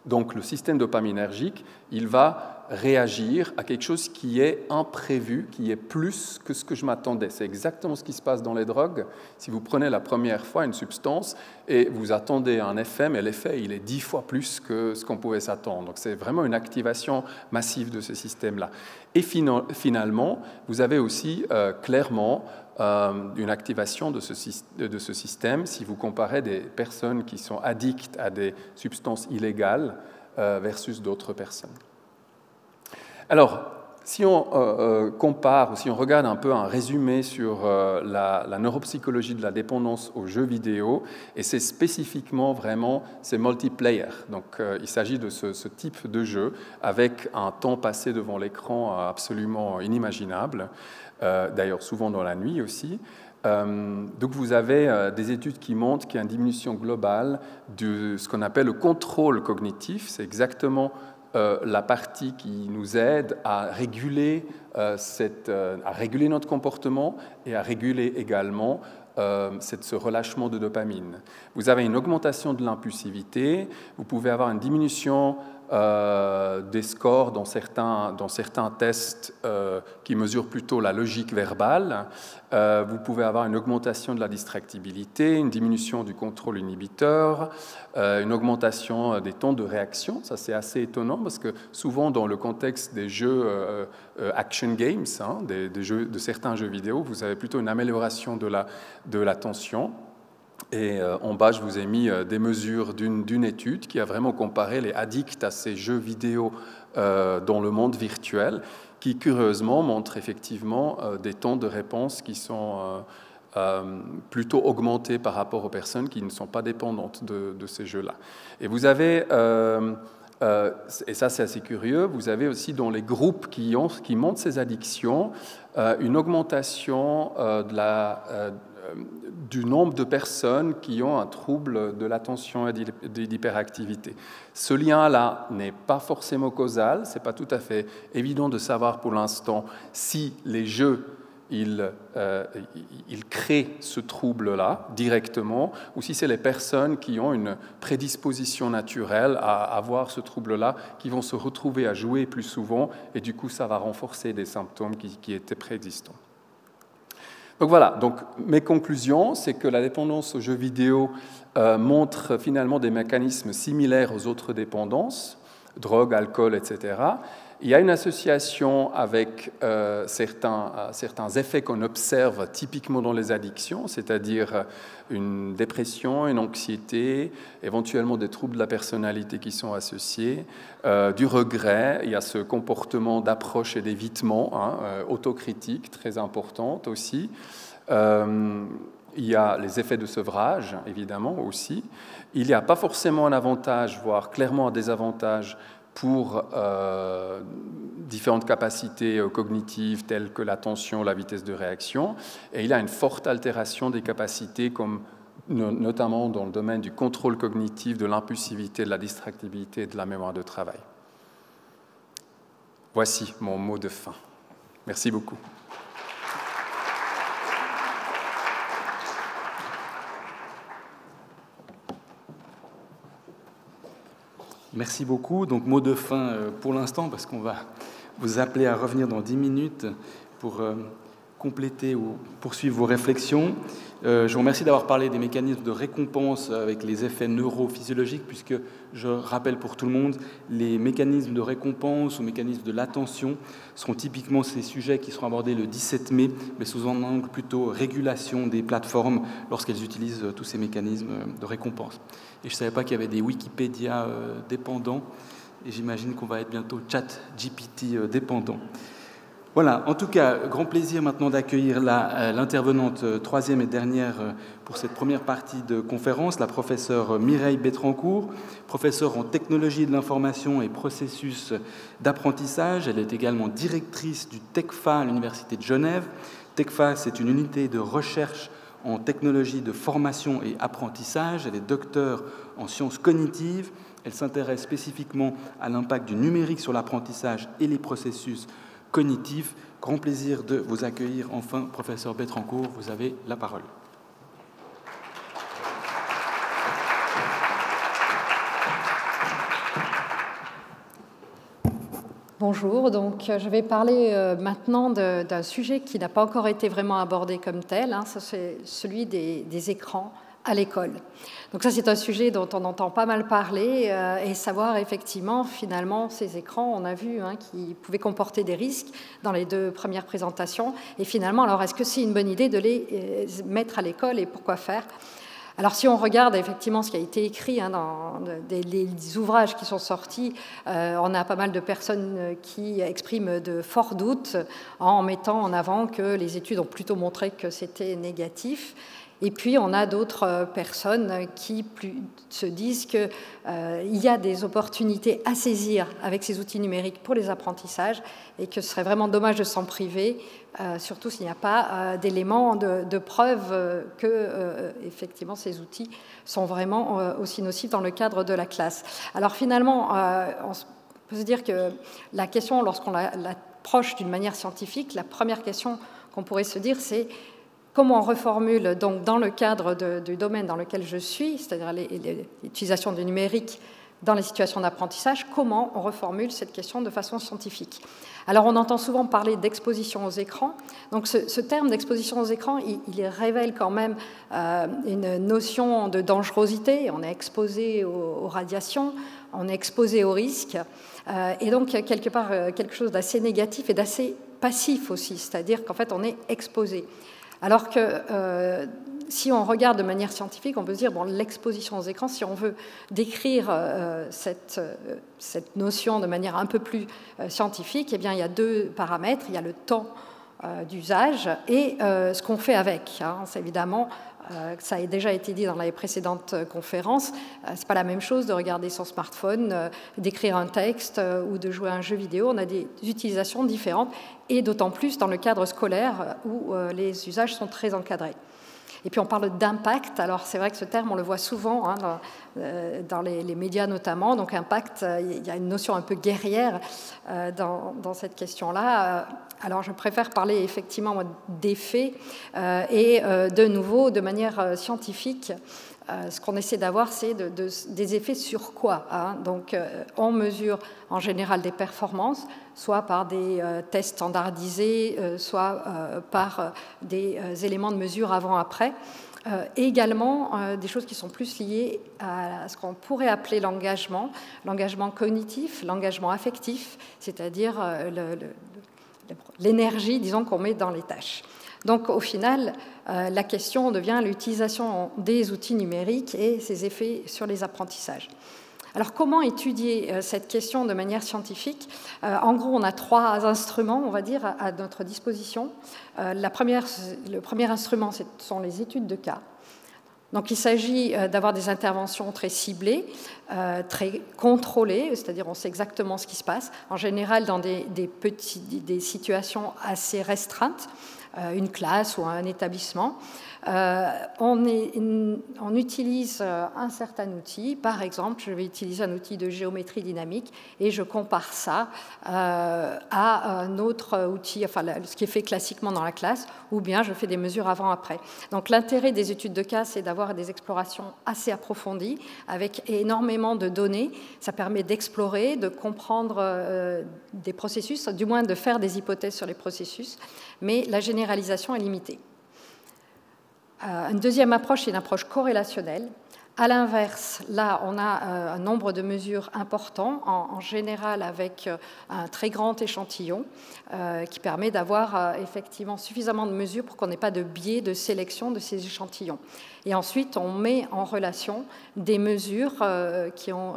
Donc le système dopaminergique, il va réagir à quelque chose qui est imprévu, qui est plus que ce que je m'attendais. C'est exactement ce qui se passe dans les drogues. Si vous prenez la première fois une substance et vous attendez un effet, mais l'effet il est 10 fois plus que ce qu'on pouvait s'attendre. Donc c'est vraiment une activation massive de ce système-là. Et finalement, vous avez aussi clairement une activation de ce système si vous comparez des personnes qui sont addictes à des substances illégales versus d'autres personnes. Alors, si on compare ou si on regarde un peu un résumé sur la neuropsychologie de la dépendance aux jeux vidéo, et c'est spécifiquement vraiment ces multiplayer. Donc, il s'agit de ce type de jeu avec un temps passé devant l'écran absolument inimaginable, d'ailleurs souvent dans la nuit aussi. Donc vous avez des études qui montrent qu'il y a une diminution globale de ce qu'on appelle le contrôle cognitif. C'est exactement la partie qui nous aide à réguler notre comportement et à réguler également ce relâchement de dopamine. Vous avez une augmentation de l'impulsivité, vous pouvez avoir une diminution des scores dans certains tests qui mesurent plutôt la logique verbale. Vous pouvez avoir une augmentation de la distractibilité, une diminution du contrôle inhibiteur, une augmentation des temps de réaction. Ça, c'est assez étonnant parce que souvent, dans le contexte des jeux action games, de certains jeux vidéo, vous avez plutôt une amélioration de l'attention. Et en bas, je vous ai mis des mesures d'une étude qui a vraiment comparé les addicts à ces jeux vidéo dans le monde virtuel, qui curieusement montrent effectivement des temps de réponse qui sont plutôt augmentés par rapport aux personnes qui ne sont pas dépendantes de ces jeux-là. Et vous avez, et ça c'est assez curieux, vous avez aussi dans les groupes qui montrent ces addictions une augmentation du nombre de personnes qui ont un trouble de l'attention et de l'hyperactivité. Ce lien-là n'est pas forcément causal, ce n'est pas tout à fait évident de savoir pour l'instant si les jeux ils créent ce trouble-là directement ou si c'est les personnes qui ont une prédisposition naturelle à avoir ce trouble-là qui vont se retrouver à jouer plus souvent et du coup ça va renforcer des symptômes qui étaient préexistants. Donc voilà, donc mes conclusions, c'est que la dépendance aux jeux vidéo montre finalement des mécanismes similaires aux autres dépendances, drogue, alcool, etc. Il y a une association avec certains effets qu'on observe typiquement dans les addictions, c'est-à-dire une dépression, une anxiété, éventuellement des troubles de la personnalité qui sont associés, du regret, il y a ce comportement d'approche et d'évitement, autocritique, très importante aussi. Il y a les effets de sevrage, évidemment, aussi. Il n'y a pas forcément un avantage, voire clairement un désavantage pour différentes capacités cognitives telles que l'attention, la vitesse de réaction. Et il y a une forte altération des capacités, comme notamment dans le domaine du contrôle cognitif, de l'impulsivité, de la distractibilité et de la mémoire de travail. Voici mon mot de fin. Merci beaucoup. Merci beaucoup. Donc, mot de fin pour l'instant, parce qu'on va vous appeler à revenir dans 10 minutes pour compléter ou poursuivre vos réflexions. Je vous remercie d'avoir parlé des mécanismes de récompense avec les effets neurophysiologiques, puisque je rappelle pour tout le monde, les mécanismes de récompense ou mécanismes de l'attention seront typiquement ces sujets qui seront abordés le 17 mai, mais sous un angle plutôt régulation des plateformes lorsqu'elles utilisent tous ces mécanismes de récompense. Et je ne savais pas qu'il y avait des Wikipédia dépendants, et j'imagine qu'on va être bientôt ChatGPT dépendant. Voilà, en tout cas, grand plaisir maintenant d'accueillir l'intervenante troisième et dernière pour cette première partie de conférence, la professeure Mireille Betrancourt, professeure en technologie de l'information et processus d'apprentissage. Elle est également directrice du TECFA à l'Université de Genève. TECFA, c'est une unité de recherche en technologie de formation et apprentissage. Elle est docteure en sciences cognitives. Elle s'intéresse spécifiquement à l'impact du numérique sur l'apprentissage et les processus cognitif. Grand plaisir de vous accueillir. Enfin, professeur Betrancourt, vous avez la parole. Bonjour, donc je vais parler maintenant d'un sujet qui n'a pas encore été vraiment abordé comme tel, hein, c'est celui des écrans à l'école. Donc ça, c'est un sujet dont on entend pas mal parler et savoir effectivement, finalement, ces écrans, on a vu qu'ils pouvaient comporter des risques dans les deux premières présentations. Et finalement, alors, est-ce que c'est une bonne idée de les mettre à l'école et pourquoi faire ? Alors, si on regarde effectivement ce qui a été écrit dans les ouvrages qui sont sortis, on a pas mal de personnes qui expriment de forts doutes en mettant en avant que les études ont plutôt montré que c'était négatif. Et puis, on a d'autres personnes qui se disent qu'il y a des opportunités à saisir avec ces outils numériques pour les apprentissages et que ce serait vraiment dommage de s'en priver, surtout s'il n'y a pas d'éléments de preuve que, effectivement, ces outils sont vraiment aussi nocifs dans le cadre de la classe. Alors, finalement, on peut se dire que la question, lorsqu'on l'approche d'une manière scientifique, la première question qu'on pourrait se dire, c'est comment on reformule, donc, dans le cadre du domaine dans lequel je suis, c'est-à-dire l'utilisation du numérique dans les situations d'apprentissage, comment on reformule cette question de façon scientifique. Alors, on entend souvent parler d'exposition aux écrans. Donc, ce terme d'exposition aux écrans, il révèle quand même une notion de dangerosité. On est exposé aux radiations, on est exposé aux risques. Et donc, quelque part, quelque chose d'assez négatif et d'assez passif aussi, c'est-à-dire qu'en fait, on est exposé. Alors que si on regarde de manière scientifique, on peut se dire, bon, l'exposition aux écrans, si on veut décrire cette notion de manière un peu plus scientifique, eh bien, il y a deux paramètres. Il y a le temps d'usage et ce qu'on fait avec. C'est évidemment, ça a déjà été dit dans les précédentes conférences, c'est pas la même chose de regarder son smartphone, d'écrire un texte ou de jouer à un jeu vidéo. On a des utilisations différentes et d'autant plus dans le cadre scolaire où les usages sont très encadrés. Et puis on parle d'impact. Alors c'est vrai que ce terme, on le voit souvent dans les médias notamment. Donc impact, il y a une notion un peu guerrière dans cette question-là. Alors je préfère parler effectivement d'effets et de nouveau, de manière scientifique, ce qu'on essaie d'avoir, c'est des effets sur quoi, Donc on mesure en général des performances, soit par des tests standardisés, soit par des éléments de mesure avant-après. Et également des choses qui sont plus liées à ce qu'on pourrait appeler l'engagement cognitif, l'engagement affectif, c'est-à-dire l'énergie, disons, qu'on met dans les tâches. Donc, au final, la question devient l'utilisation des outils numériques et ses effets sur les apprentissages. Alors, comment étudier cette question de manière scientifique ? En gros, on a trois instruments, on va dire, à notre disposition. Le premier instrument, ce sont les études de cas. Donc, il s'agit d'avoir des interventions très ciblées, très contrôlées, c'est-à-dire on sait exactement ce qui se passe, en général dans des situations assez restreintes, une classe ou un établissement. on utilise un certain outil. Par exemple, je vais utiliser un outil de géométrie dynamique et je compare ça à un autre outil, enfin ce qui est fait classiquement dans la classe, ou bien je fais des mesures avant-après. Donc l'intérêt des études de cas, c'est d'avoir des explorations assez approfondies, avec énormément de données. Ça permet d'explorer, de comprendre des processus, du moins de faire des hypothèses sur les processus, mais la généralisation est limitée. Une deuxième approche, c'est une approche corrélationnelle. À l'inverse, là, on a un nombre de mesures important, en général avec un très grand échantillon, qui permet d'avoir effectivement suffisamment de mesures pour qu'on n'ait pas de biais de sélection de ces échantillons. Et ensuite, on met en relation des mesures qui ont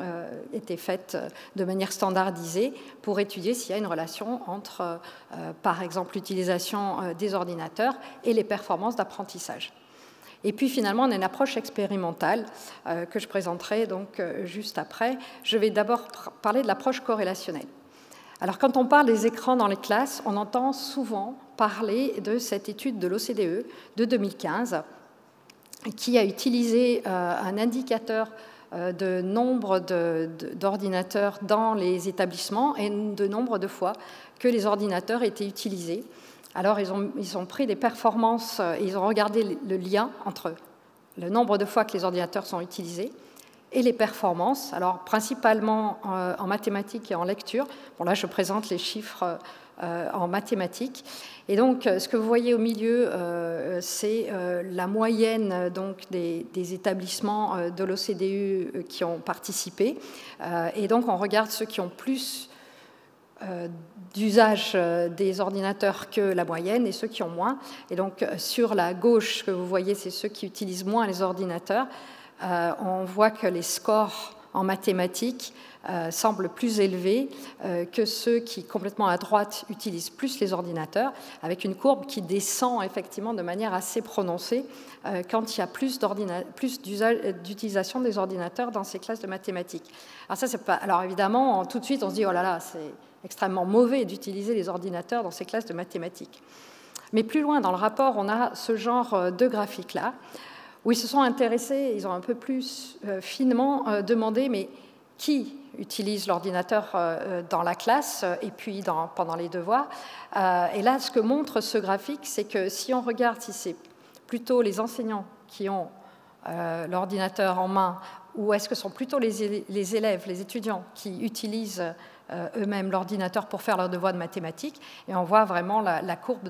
été faites de manière standardisée pour étudier s'il y a une relation entre, par exemple, l'utilisation des ordinateurs et les performances d'apprentissage. Et puis finalement, on a une approche expérimentale que je présenterai donc juste après. Je vais d'abord parler de l'approche corrélationnelle. Alors quand on parle des écrans dans les classes, on entend souvent parler de cette étude de l'OCDE de 2015 qui a utilisé un indicateur de nombre d'ordinateurs dans les établissements et de nombre de fois que les ordinateurs étaient utilisés. Alors, ils ont pris des performances, ils ont regardé le lien entre le nombre de fois que les ordinateurs sont utilisés et les performances, alors principalement en mathématiques et en lecture. Bon, là, je présente les chiffres en mathématiques. Et donc, ce que vous voyez au milieu, c'est la moyenne donc, des établissements de l'OCDE qui ont participé. Et donc, on regarde ceux qui ont plus d'usage des ordinateurs que la moyenne et ceux qui ont moins. Et donc, sur la gauche, ce que vous voyez, c'est ceux qui utilisent moins les ordinateurs. On voit que les scores en mathématiques semblent plus élevés que ceux qui, complètement à droite, utilisent plus les ordinateurs, avec une courbe qui descend effectivement de manière assez prononcée quand il y a plus d'utilisation des ordinateurs dans ces classes de mathématiques. Alors, ça, c'est pas... Alors évidemment, tout de suite, on se dit « oh là là, c'est extrêmement mauvais d'utiliser les ordinateurs dans ces classes de mathématiques ». Mais plus loin dans le rapport, on a ce genre de graphique-là, où ils se sont intéressés, ils ont un peu plus finement demandé, mais qui utilise l'ordinateur dans la classe et puis pendant les devoirs. Et là, ce que montre ce graphique, c'est que si on regarde si c'est plutôt les enseignants qui ont l'ordinateur en main, ou est-ce que ce sont plutôt les élèves, les étudiants qui utilisent eux-mêmes l'ordinateur pour faire leurs devoirs de mathématiques, et on voit vraiment la courbe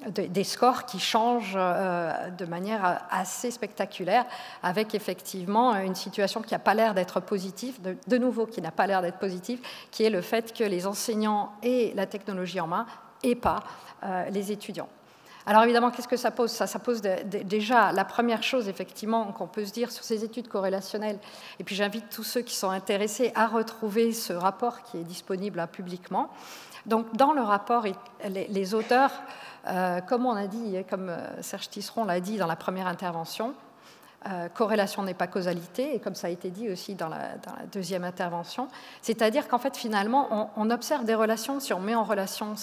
des scores qui changent de manière assez spectaculaire, avec effectivement une situation qui n'a pas l'air d'être positive, de nouveau qui n'a pas l'air d'être positive, qui est le fait que les enseignants aient la technologie en main et pas les étudiants. Alors évidemment, qu'est-ce que ça pose ? Ça pose déjà la première chose effectivement qu'on peut se dire sur ces études corrélationnelles, et puis j'invite tous ceux qui sont intéressés à retrouver ce rapport qui est disponible publiquement. Donc dans le rapport, les auteurs, comme on a dit, comme Serge Tisseron l'a dit dans la première intervention, corrélation n'est pas causalité, et comme ça a été dit aussi dans la deuxième intervention, c'est-à-dire qu'en fait finalement on observe des relations, si on met en relation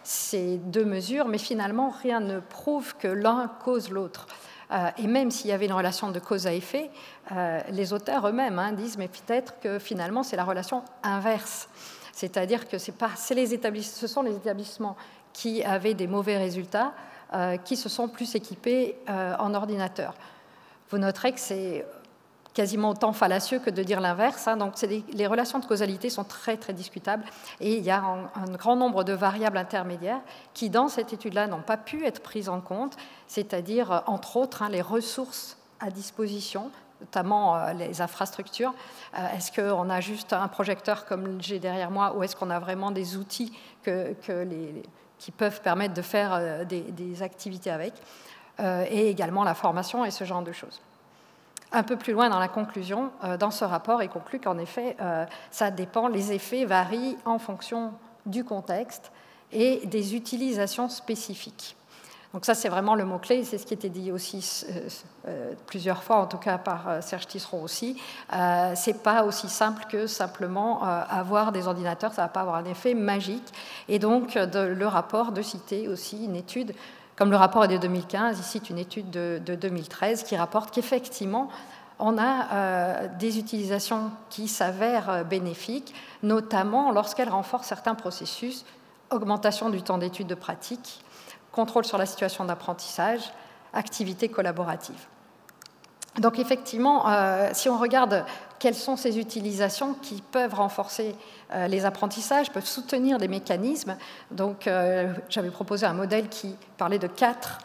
ces deux mesures, mais finalement rien ne prouve que l'un cause l'autre. Et même s'il y avait une relation de cause à effet, les auteurs eux-mêmes disent mais peut-être que finalement c'est la relation inverse. C'est-à-dire que ce sont les établissements qui avaient des mauvais résultats qui se sont plus équipés en ordinateur. Vous noterez que c'est quasiment autant fallacieux que de dire l'inverse. Donc les relations de causalité sont très, très discutables. Et il y a un grand nombre de variables intermédiaires qui, dans cette étude-là, n'ont pas pu être prises en compte, c'est-à-dire, entre autres, les ressources à disposition, notamment les infrastructures. Est-ce qu'on a juste un projecteur comme j'ai derrière moi, ou est-ce qu'on a vraiment des outils qui peuvent permettre de faire des activités avec, et également la formation et ce genre de choses. Un peu plus loin dans la conclusion, dans ce rapport, il conclut qu'en effet, ça dépend, les effets varient en fonction du contexte et des utilisations spécifiques. Donc ça, c'est vraiment le mot-clé, c'est ce qui était dit aussi plusieurs fois, en tout cas par Serge Tisseron aussi. C'est pas aussi simple que simplement avoir des ordinateurs, ça va pas avoir un effet magique. Et donc, le rapport de citer aussi une étude comme le rapport est de 2015, ici une étude de 2013 qui rapporte qu'effectivement, on a des utilisations qui s'avèrent bénéfiques, notamment lorsqu'elles renforcent certains processus, augmentation du temps d'étude de pratique, contrôle sur la situation d'apprentissage, activité collaborative. Donc effectivement, si on regarde quelles sont ces utilisations qui peuvent renforcer les apprentissages, peuvent soutenir des mécanismes, donc j'avais proposé un modèle qui parlait de 4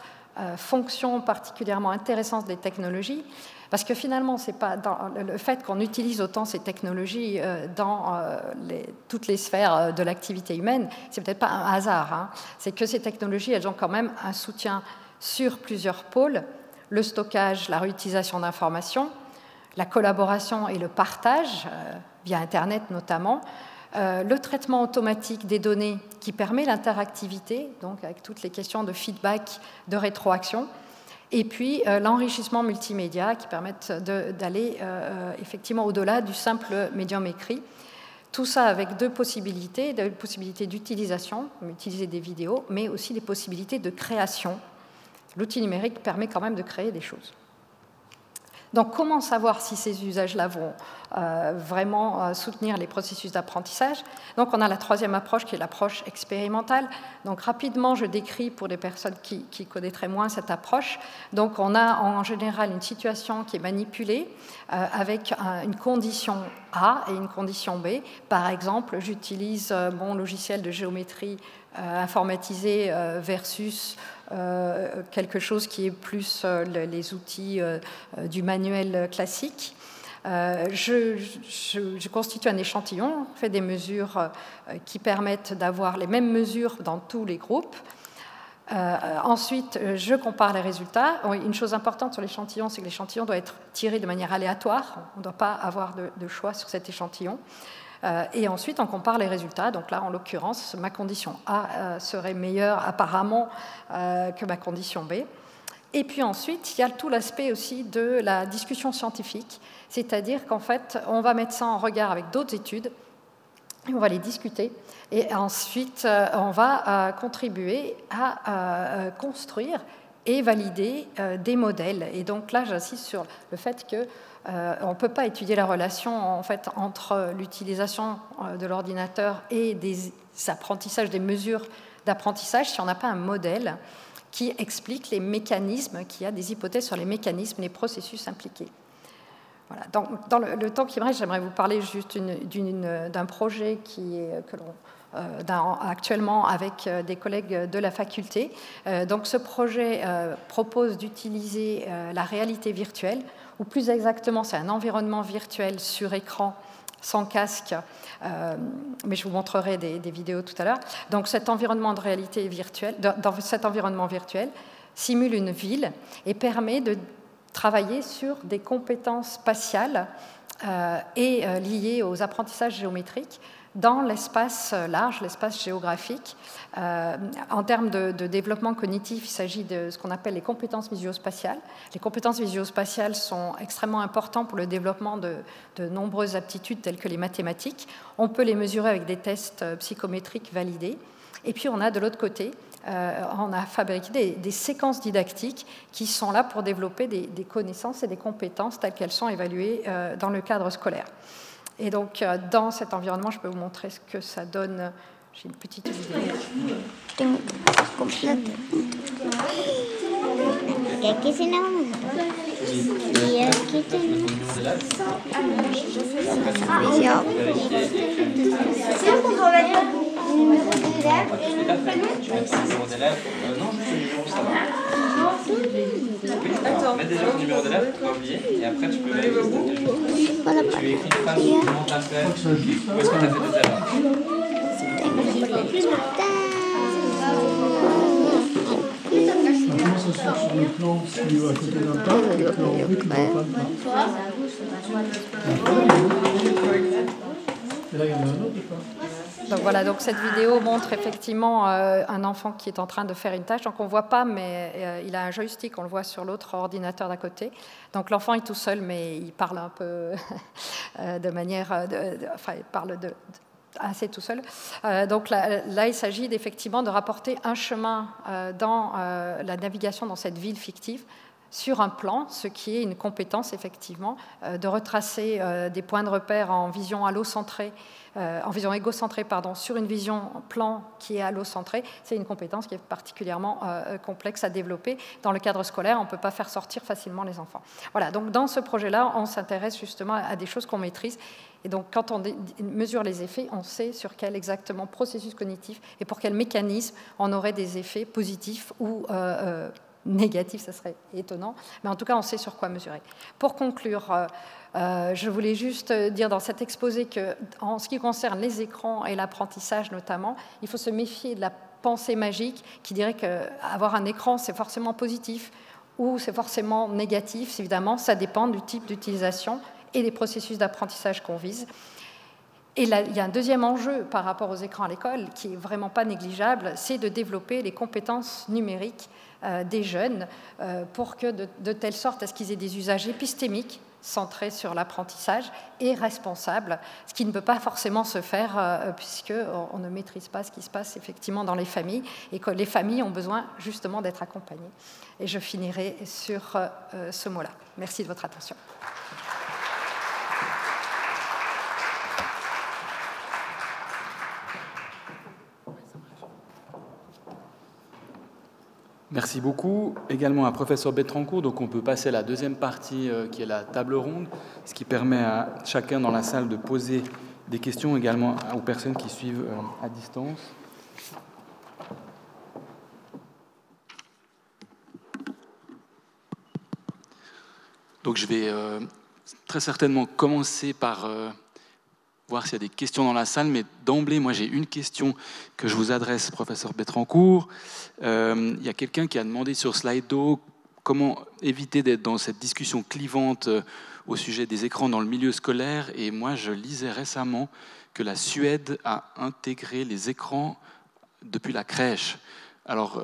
fonctions particulièrement intéressantes des technologies, parce que finalement, c'est pas dans le fait qu'on utilise autant ces technologies dans toutes les sphères de l'activité humaine, c'est peut-être pas un hasard. Hein. C'est que ces technologies, elles ont quand même un soutien sur plusieurs pôles, le stockage, la réutilisation d'informations, la collaboration et le partage, via Internet notamment, le traitement automatique des données qui permet l'interactivité, donc avec toutes les questions de feedback, de rétroaction, et puis l'enrichissement multimédia qui permettent d'aller effectivement au-delà du simple médium écrit. Tout ça avec deux possibilités d'utilisation, utiliser des vidéos, mais aussi des possibilités de création. L'outil numérique permet quand même de créer des choses. Donc, comment savoir si ces usages-là vont vraiment soutenir les processus d'apprentissage? Donc, on a la troisième approche qui est l'approche expérimentale. Donc, rapidement, je décris pour des personnes qui connaîtraient moins cette approche. Donc, on a en général une situation qui est manipulée avec une condition A et une condition B. Par exemple, j'utilise mon logiciel de géométrie informatisé versus quelque chose qui est plus les outils du manuel classique. Je constitue un échantillon, fais des mesures qui permettent d'avoir les mêmes mesures dans tous les groupes. Ensuite, je compare les résultats. Une chose importante sur l'échantillon, c'est que l'échantillon doit être tiré de manière aléatoire. On ne doit pas avoir de choix sur cet échantillon. Et ensuite, on compare les résultats. Donc là, en l'occurrence, ma condition A serait meilleure apparemment que ma condition B. Et puis ensuite, il y a tout l'aspect aussi de la discussion scientifique, c'est-à-dire qu'en fait, on va mettre ça en regard avec d'autres études, et on va les discuter, et ensuite, on va contribuer à construire et valider des modèles. Et donc là, j'insiste sur le fait que on ne peut pas étudier la relation en fait, entre l'utilisation de l'ordinateur et des apprentissages, des mesures d'apprentissage, si on n'a pas un modèle qui explique les mécanismes, qui a des hypothèses sur les mécanismes, les processus impliqués. Voilà. Dans le temps qui me reste, j'aimerais vous parler juste d'un projet que l'on actuellement avec des collègues de la faculté. Donc ce projet propose d'utiliser la réalité virtuelle, ou plus exactement, c'est un environnement virtuel sur écran, sans casque, mais je vous montrerai des vidéos tout à l'heure. Donc cet environnement de réalité virtuelle, dans cet environnement virtuel, simule une ville et permet de travailler sur des compétences spatiales et liées aux apprentissages géométriques dans l'espace large, l'espace géographique. En termes de développement cognitif, il s'agit de ce qu'on appelle les compétences visuospatiales. Les compétences visuospatiales sont extrêmement importantes pour le développement de nombreuses aptitudes telles que les mathématiques. On peut les mesurer avec des tests psychométriques validés. Et puis on a de l'autre côté, on a fabriqué des séquences didactiques qui sont là pour développer des connaissances et des compétences telles qu'elles sont évaluées dans le cadre scolaire. Et donc, dans cet environnement, je peux vous montrer ce que ça donne. J'ai une petite vidéo. D'accord. Mets déjà ton numéro d'élève pour pas oublier et après tu peux voilà. Tu écris une phrase sur comment tu as fait, où est-ce qu'on a fait des erreurs. Comment ça se fait sur le plan si à côté d'un tas, et puis en vrai, tu ne vois pas le tas. Et là, il y en a un autre ou pas? Donc voilà, donc cette vidéo montre effectivement un enfant qui est en train de faire une tâche. Donc on ne voit pas, mais il a un joystick, on le voit sur l'autre ordinateur d'à côté. Donc l'enfant est tout seul, mais il parle un peu de manière... enfin, il parle assez tout seul. Donc là, il s'agit effectivement de rapporter un chemin dans la navigation dans cette ville fictive sur un plan, ce qui est une compétence effectivement, de retracer des points de repère en vision allocentrée, en vision égocentrée, sur une vision plan qui est allocentrée. C'est une compétence qui est particulièrement complexe à développer. Dans le cadre scolaire, on ne peut pas faire sortir facilement les enfants. Voilà, donc dans ce projet-là, on s'intéresse justement à des choses qu'on maîtrise. Et donc, quand on mesure les effets, on sait sur quel exactement processus cognitif et pour quel mécanisme on aurait des effets positifs ou négatifs, ça serait étonnant. Mais en tout cas, on sait sur quoi mesurer. Pour conclure, je voulais juste dire dans cet exposé qu'en ce qui concerne les écrans et l'apprentissage notamment, il faut se méfier de la pensée magique qui dirait qu'avoir un écran, c'est forcément positif ou c'est forcément négatif. Évidemment, ça dépend du type d'utilisation et des processus d'apprentissage qu'on vise. Et là, il y a un deuxième enjeu par rapport aux écrans à l'école qui n'est vraiment pas négligeable, c'est de développer les compétences numériques des jeunes pour que de telle sorte à ce qu'ils aient des usages épistémiques centrés sur l'apprentissage et responsables, ce qui ne peut pas forcément se faire puisqu'on ne maîtrise pas ce qui se passe effectivement dans les familles et que les familles ont besoin justement d'être accompagnées. Et je finirai sur ce mot-là. Merci de votre attention. Merci beaucoup. Également à professeur Betrancourt. Donc on peut passer à la deuxième partie qui est la table ronde, ce qui permet à chacun dans la salle de poser des questions également aux personnes qui suivent à distance. Donc je vais très certainement commencer par voir s'il y a des questions dans la salle, mais d'emblée, moi j'ai une question que je vous adresse, professeur Betrancourt. Il y a quelqu'un qui a demandé sur Slido comment éviter d'être dans cette discussion clivante au sujet des écrans dans le milieu scolaire. Et moi, je lisais récemment que la Suède a intégré les écrans depuis la crèche. Alors,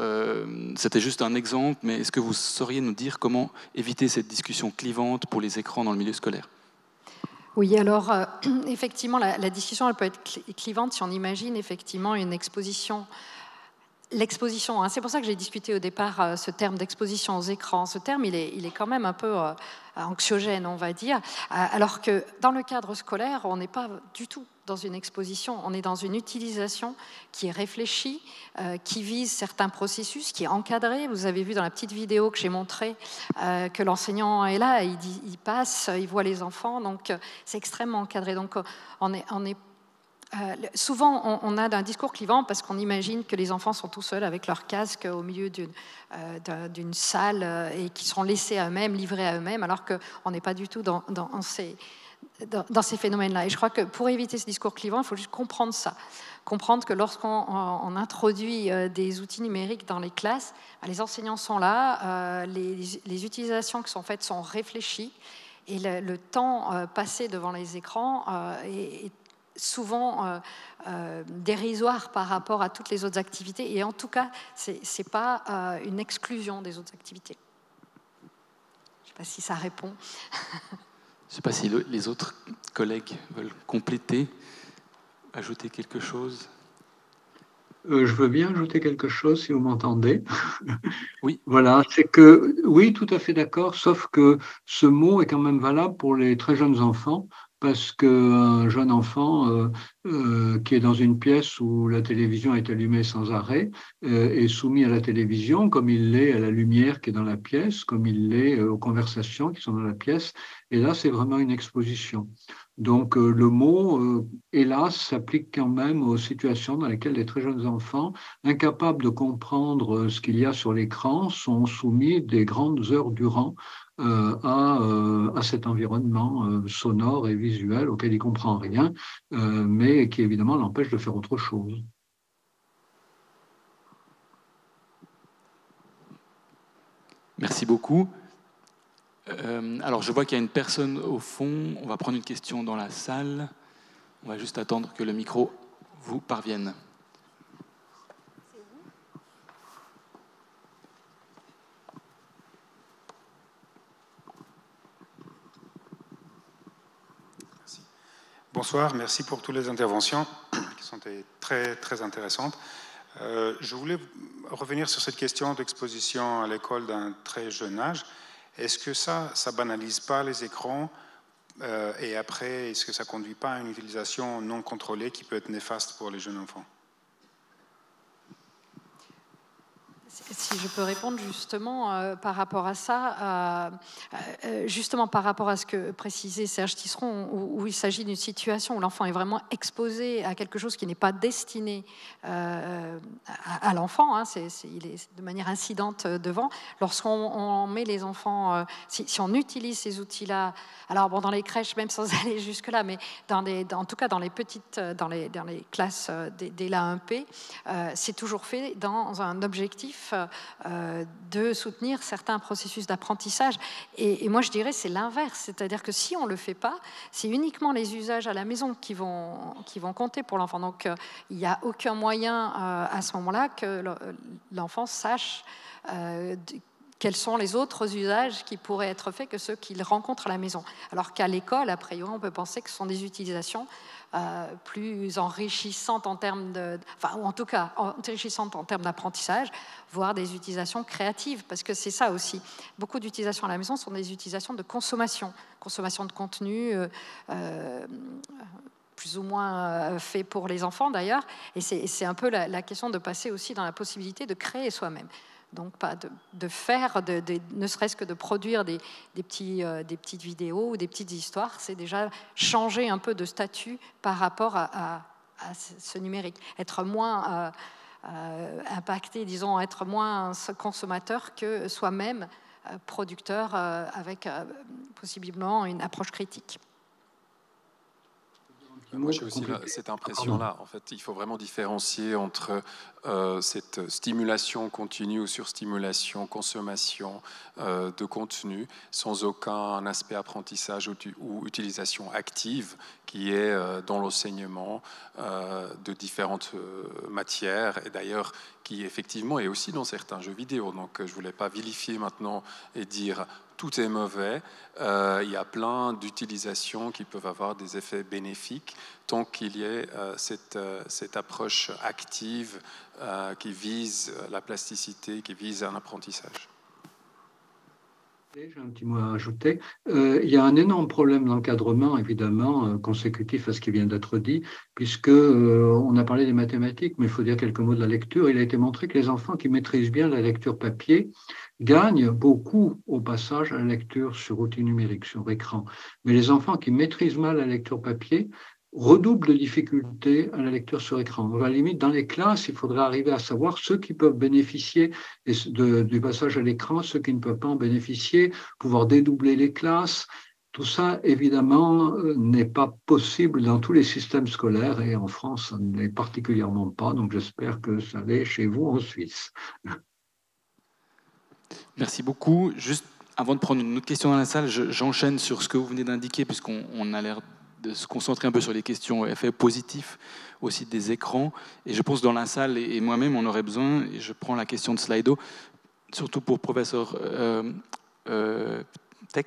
c'était juste un exemple, mais est-ce que vous sauriez nous dire comment éviter cette discussion clivante pour les écrans dans le milieu scolaire ? Oui, alors effectivement, la discussion elle peut être clivante si on imagine effectivement une exposition. L'exposition, hein, c'est pour ça que j'ai discuté au départ ce terme d'exposition aux écrans. Ce terme, il est quand même un peu anxiogène, on va dire, alors que dans le cadre scolaire, on n'est pas du tout dans une exposition, on est dans une utilisation qui est réfléchie, qui vise certains processus, qui est encadré. Vous avez vu dans la petite vidéo que j'ai montrée que l'enseignant est là, il passe, il voit les enfants, donc c'est extrêmement encadré. Donc souvent, on a un discours clivant parce qu'on imagine que les enfants sont tout seuls avec leur casque au milieu d'une salle et qu'ils seront laissés à eux-mêmes, livrés à eux-mêmes, alors qu'on n'est pas du tout dans ces phénomènes-là. Et je crois que pour éviter ce discours clivant, il faut juste comprendre ça. Comprendre que lorsqu'on introduit des outils numériques dans les classes, les enseignants sont là, les utilisations qui sont faites sont réfléchies et le temps passé devant les écrans est souvent dérisoire par rapport à toutes les autres activités. Et en tout cas, ce n'est pas une exclusion des autres activités. Je ne sais pas si ça répond. Je ne sais pas si les autres collègues veulent compléter, ajouter quelque chose. Je veux bien ajouter quelque chose, si vous m'entendez. Oui. Voilà, c'est que, oui, tout à fait d'accord, sauf que ce mot est quand même valable pour les très jeunes enfants, parce qu'un jeune enfant qui est dans une pièce où la télévision est allumée sans arrêt est soumis à la télévision comme il l'est à la lumière qui est dans la pièce, comme il l'est aux conversations qui sont dans la pièce. Et là, c'est vraiment une exposition. Donc, le mot, hélas, s'applique quand même aux situations dans lesquelles les très jeunes enfants, incapables de comprendre ce qu'il y a sur l'écran, sont soumis des grandes heures durant à cet environnement sonore et visuel auquel il ne comprend rien, mais qui évidemment l'empêche de faire autre chose. Merci beaucoup. Alors, je vois qu'il y a une personne au fond. On va prendre une question dans la salle. On va juste attendre que le micro vous parvienne. Bonsoir, merci pour toutes les interventions. présentation était très, très intéressante. Je voulais revenir sur cette question d'exposition à l'école d'un très jeune âge. Est-ce que ça banalise pas les écrans et après, est-ce que ça conduit pas à une utilisation non contrôlée qui peut être néfaste pour les jeunes enfants? Si je peux répondre justement par rapport à ça, justement par rapport à ce que précisait Serge Tisseron, où il s'agit d'une situation où l'enfant est vraiment exposé à quelque chose qui n'est pas destiné à l'enfant, hein, il est de manière incidente devant. Lorsqu'on met les enfants, si on utilise ces outils-là, alors bon, dans les crèches, même sans aller jusque-là, mais en tout cas dans les petites, dans les classes dès la 1P, c'est toujours fait dans un objectif de soutenir certains processus d'apprentissage. Et moi, je dirais c'est l'inverse. C'est-à-dire que si on ne le fait pas, c'est uniquement les usages à la maison qui vont compter pour l'enfant. Donc, il n'y a aucun moyen à ce moment-là que l'enfant sache quels sont les autres usages qui pourraient être faits que ceux qu'il rencontre à la maison. Alors qu'à l'école, a priori, on peut penser que ce sont des utilisations plus enrichissantes en termes ou en tout cas enrichissantes en termes d'apprentissage, voire des utilisations créatives, parce que c'est ça aussi. Beaucoup d'utilisations à la maison sont des utilisations de consommation de contenu, plus ou moins fait pour les enfants d'ailleurs, et c'est un peu la question de passer aussi dans la possibilité de créer soi-même. Donc, pas de faire, ne serait-ce que de produire des petites vidéos ou des petites histoires, c'est déjà changer un peu de statut par rapport à ce numérique. Être moins impacté, disons, être moins consommateur que soi-même producteur avec possiblement une approche critique. Moi, j'ai aussi cette impression-là. En fait, il faut vraiment différencier entre cette stimulation continue ou surstimulation, consommation de contenu, sans aucun aspect apprentissage ou utilisation active, qui est dans l'enseignement de différentes matières, et d'ailleurs qui effectivement est aussi dans certains jeux vidéo. Donc, je ne voulais pas vilifier maintenant et dire tout est mauvais. Il y a plein d'utilisations qui peuvent avoir des effets bénéfiques tant qu'il y ait cette approche active qui vise la plasticité, qui vise un apprentissage. J'ai un petit mot à ajouter. Il y a un énorme problème d'encadrement, évidemment, consécutif à ce qui vient d'être dit, puisque on a parlé des mathématiques, mais il faut dire quelques mots de la lecture. Il a été montré que les enfants qui maîtrisent bien la lecture papier gagnent beaucoup au passage à la lecture sur outil numérique, sur écran. Mais les enfants qui maîtrisent mal la lecture papier redouble de difficultés à la lecture sur écran. À la limite, dans les classes, il faudrait arriver à savoir ceux qui peuvent bénéficier du passage à l'écran, ceux qui ne peuvent pas en bénéficier, pouvoir dédoubler les classes. Tout ça, évidemment, n'est pas possible dans tous les systèmes scolaires et en France, ça n'est particulièrement pas. Donc, j'espère que ça l'est chez vous en Suisse. Merci beaucoup. Juste avant de prendre une autre question dans la salle, j'enchaîne sur ce que vous venez d'indiquer, puisqu'on a l'air de se concentrer un peu sur les questions effets positifs aussi des écrans. Et je pense dans la salle, et moi-même, on aurait besoin, et je prends la question de Slido, surtout pour professeur Tech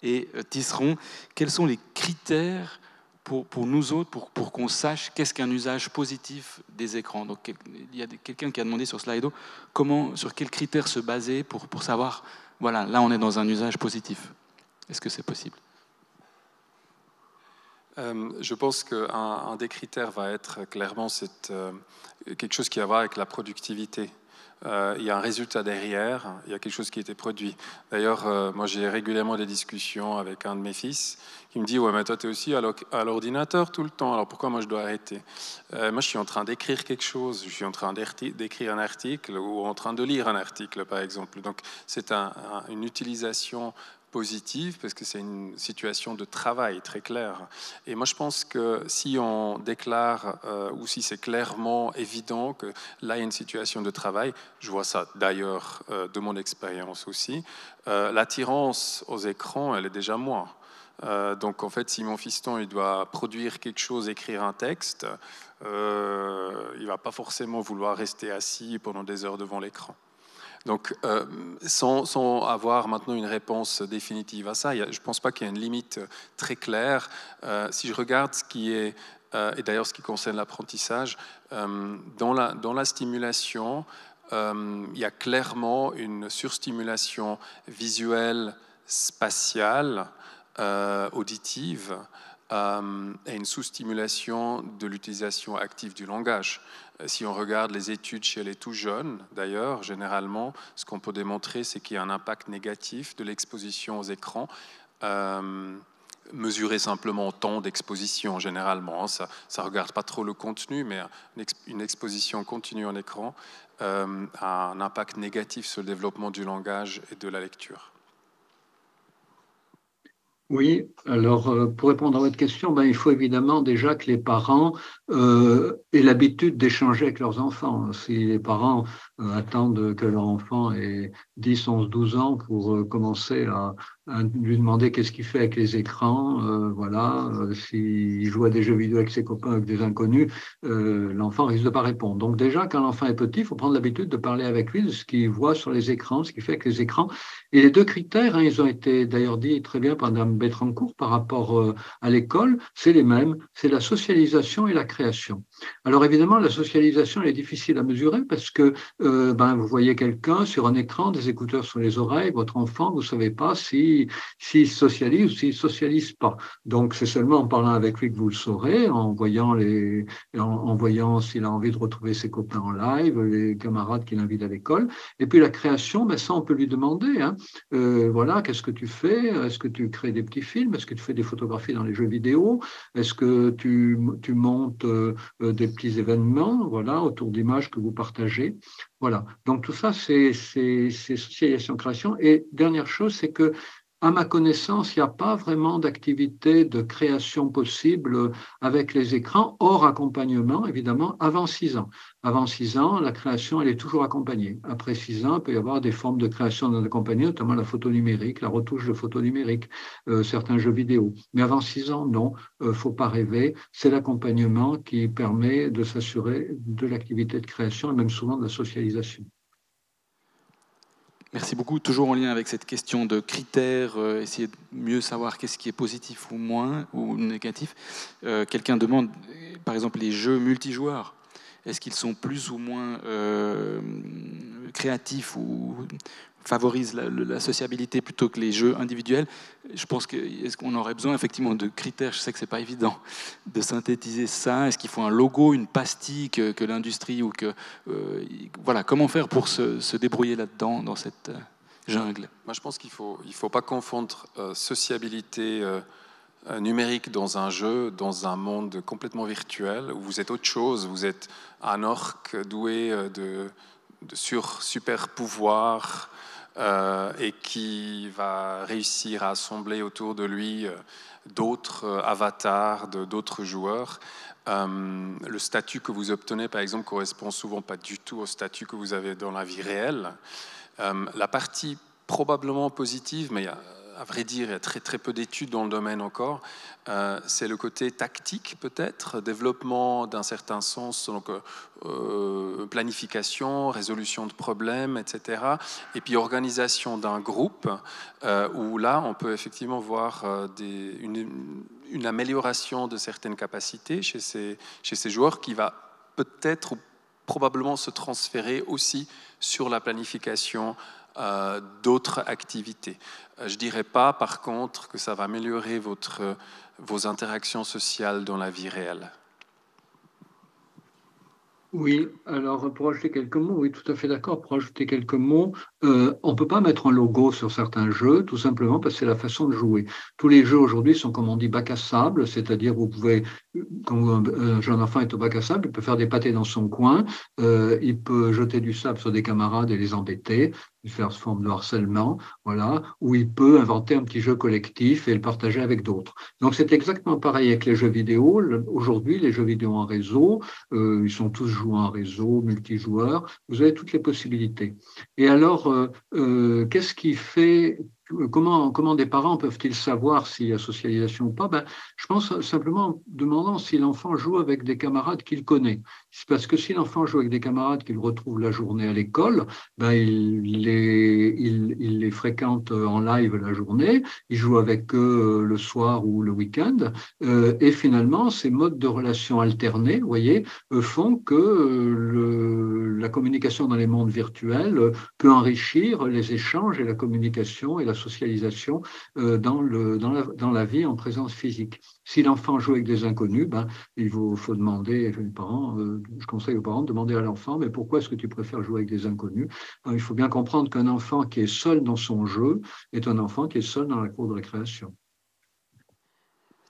et Tisseron, quels sont les critères pour nous autres, pour qu'on sache qu'est-ce qu'un usage positif des écrans. Donc, il y a quelqu'un qui a demandé sur Slido sur quels critères se baser pour savoir, voilà, là on est dans un usage positif. Est-ce que c'est possible ? Je pense qu'un des critères va être clairement quelque chose qui a à voir avec la productivité. Il y a un résultat derrière, il y a quelque chose qui a été produit. D'ailleurs, moi j'ai régulièrement des discussions avec un de mes fils qui me dit « Ouais, mais toi tu es aussi à l'ordinateur tout le temps, alors pourquoi moi je dois arrêter ?» Moi je suis en train d'écrire quelque chose, je suis en train d'écrire un article ou en train de lire un article par exemple. Donc c'est une utilisation positive parce que c'est une situation de travail très claire. Et moi, je pense que si on déclare ou si c'est clairement évident que là, il y a une situation de travail, je vois ça d'ailleurs de mon expérience aussi, l'attirance aux écrans, elle est déjà moins. Donc, en fait, si mon fiston il doit produire quelque chose, écrire un texte, il ne va pas forcément vouloir rester assis pendant des heures devant l'écran. Donc, sans avoir maintenant une réponse définitive à ça, je ne pense pas qu'il y ait une limite très claire. Si je regarde ce qui est et d'ailleurs ce qui concerne l'apprentissage, dans la stimulation, il y a clairement une surstimulation visuelle, spatiale, auditive, et une sous-stimulation de l'utilisation active du langage. Si on regarde les études chez les tout jeunes, d'ailleurs, généralement, ce qu'on peut démontrer, c'est qu'il y a un impact négatif de l'exposition aux écrans, mesuré simplement au temps d'exposition, généralement. Ça ne regarde pas trop le contenu, mais une exposition continue en écran a un impact négatif sur le développement du langage et de la lecture. Oui, alors pour répondre à votre question, il faut évidemment déjà que les parents aient l'habitude d'échanger avec leurs enfants. Si les parents attendent que leur enfant ait 10, 11, 12 ans pour commencer à lui demander qu'est-ce qu'il fait avec les écrans, s'il joue à des jeux vidéo avec ses copains, avec des inconnus, l'enfant risque de pas répondre. Donc déjà, quand l'enfant est petit, il faut prendre l'habitude de parler avec lui de ce qu'il voit sur les écrans, ce qu'il fait avec les écrans. Et les deux critères, ils ont été d'ailleurs dit très bien par Mme Betrancourt par rapport à l'école, c'est les mêmes, c'est la socialisation et la création. Alors évidemment, la socialisation elle est difficile à mesurer parce que vous voyez quelqu'un sur un écran, des écouteurs sur les oreilles, votre enfant, vous ne savez pas s'il socialise ou s'il ne socialise pas. Donc c'est seulement en parlant avec lui que vous le saurez, en voyant s'il a envie de retrouver ses copains en live, les camarades qu'il invite à l'école. Et puis la création, ça on peut lui demander, qu'est-ce que tu fais? Est-ce que tu crées des petits films? Est-ce que tu fais des photographies dans les jeux vidéo? Est-ce que tu montes des petits événements autour d'images que vous partagez? Voilà. Donc tout ça, c'est socialisation-création. Et dernière chose, c'est que à ma connaissance, il n'y a pas vraiment d'activité de création possible avec les écrans, hors accompagnement, évidemment, avant 6 ans. Avant 6 ans, la création, elle est toujours accompagnée. Après 6 ans, il peut y avoir des formes de création non accompagnées, notamment la photo numérique, la retouche de photo numérique, certains jeux vidéo. Mais avant 6 ans, non, il ne faut pas rêver. C'est l'accompagnement qui permet de s'assurer de l'activité de création et même souvent de la socialisation. Merci beaucoup. Toujours en lien avec cette question de critères, essayer de mieux savoir qu'est-ce qui est positif ou moins ou négatif. Quelqu'un demande, par exemple, les jeux multijoueurs. Est-ce qu'ils sont plus ou moins créatifs ou favorisent la sociabilité plutôt que les jeux individuels? Je pense est-ce qu'on aurait besoin effectivement de critères? Je sais que c'est pas évident de synthétiser ça. Est-ce qu'il faut un logo, une pastille que l'industrie ou que comment faire pour se débrouiller là-dedans dans cette jungle? Moi, je pense qu'il faut pas confondre sociabilité numérique dans un jeu, dans un monde complètement virtuel où vous êtes autre chose. Vous êtes un orque doué de super pouvoirs. Et qui va réussir à assembler autour de lui d'autres avatars, d'autres joueurs. Le statut que vous obtenez, par exemple, correspond souvent pas du tout au statut que vous avez dans la vie réelle. La partie probablement positive, mais à vrai dire, il y a très, très peu d'études dans le domaine encore, c'est le côté tactique peut-être, développement d'un certain sens, donc planification, résolution de problèmes, etc. Et puis organisation d'un groupe, où là, on peut effectivement voir une amélioration de certaines capacités chez ces joueurs qui va peut-être ou probablement se transférer aussi sur la planification d'autres activités. Je ne dirais pas, par contre, que ça va améliorer vos interactions sociales dans la vie réelle. Oui, alors pour ajouter quelques mots, oui, tout à fait d'accord, pour ajouter quelques mots, on ne peut pas mettre un logo sur certains jeux, tout simplement parce que c'est la façon de jouer. Tous les jeux aujourd'hui sont, comme on dit, bac à sable, c'est-à-dire vous pouvez, quand un jeune enfant est au bac à sable, il peut faire des pâtés dans son coin, il peut jeter du sable sur des camarades et les embêter, faire forme de harcèlement, ou il peut inventer un petit jeu collectif et le partager avec d'autres. Donc c'est exactement pareil avec les jeux vidéo. Aujourd'hui, les jeux vidéo en réseau, ils sont tous joués en réseau, multijoueurs, vous avez toutes les possibilités. Et alors, qu'est-ce qui fait comment des parents peuvent-ils savoir s'il y a socialisation ou pas? Je pense simplement en demandant si l'enfant joue avec des camarades qu'il connaît. C'est parce que si l'enfant joue avec des camarades qu'il retrouve la journée à l'école, il les fréquente en live la journée, il joue avec eux le soir ou le week-end, et finalement, ces modes de relations alternés, vous voyez, font que la communication dans les mondes virtuels peut enrichir les échanges et la communication et la socialisation dans la vie en présence physique. Si l'enfant joue avec des inconnus, il faut demander, les parents, je conseille aux parents de demander à l'enfant, mais pourquoi est-ce que tu préfères jouer avec des inconnus? Il faut bien comprendre qu'un enfant qui est seul dans son jeu est un enfant qui est seul dans la cour de récréation.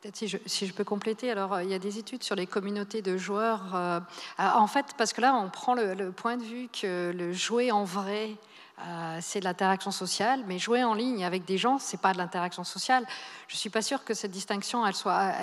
Peut-être si je peux compléter, alors il y a des études sur les communautés de joueurs. En fait, parce que là, on prend le point de vue que le jouer en vrai, c'est de l'interaction sociale, mais jouer en ligne avec des gens, c'est pas de l'interaction sociale. Je suis pas sûre que cette distinction, elle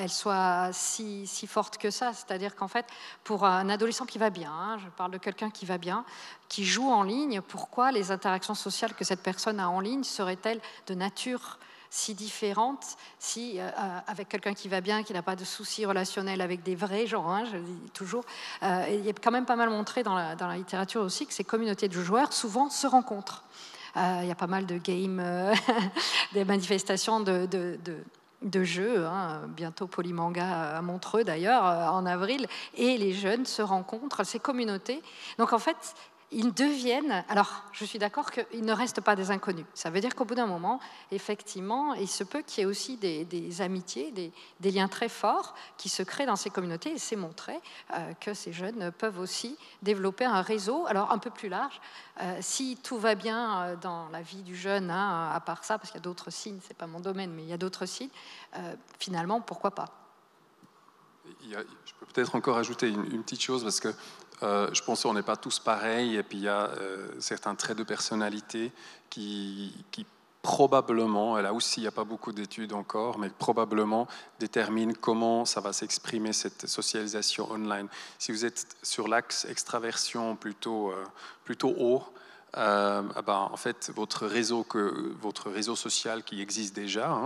soit si forte que ça. C'est-à-dire qu'en fait, pour un adolescent qui va bien, je parle de quelqu'un qui va bien, qui joue en ligne, pourquoi les interactions sociales que cette personne a en ligne seraient-elles de nature si différente, si avec quelqu'un qui va bien, qui n'a pas de soucis relationnels avec des vrais gens, je le dis toujours. Il est quand même pas mal montré dans la littérature aussi que ces communautés de joueurs souvent se rencontrent. Il y a pas mal de games, des manifestations de jeux, bientôt Polymanga à Montreux d'ailleurs, en avril, et les jeunes se rencontrent, ces communautés. Donc en fait, ils deviennent, alors je suis d'accord qu'ils ne restent pas des inconnus. Ça veut dire qu'au bout d'un moment, effectivement, il se peut qu'il y ait aussi des amitiés, des liens très forts qui se créent dans ces communautés, et c'est montré que ces jeunes peuvent aussi développer un réseau, alors un peu plus large. Si tout va bien dans la vie du jeune, à part ça, parce qu'il y a d'autres signes, c'est pas mon domaine, mais il y a d'autres signes, finalement, pourquoi pas? Je peux peut-être encore ajouter une petite chose, parce que je pense qu'on n'est pas tous pareils, et puis il y a certains traits de personnalité qui probablement, et là aussi il n'y a pas beaucoup d'études encore, mais probablement déterminent comment ça va s'exprimer cette socialisation online. Si vous êtes sur l'axe extraversion plutôt haut, en fait, votre réseau social qui existe déjà,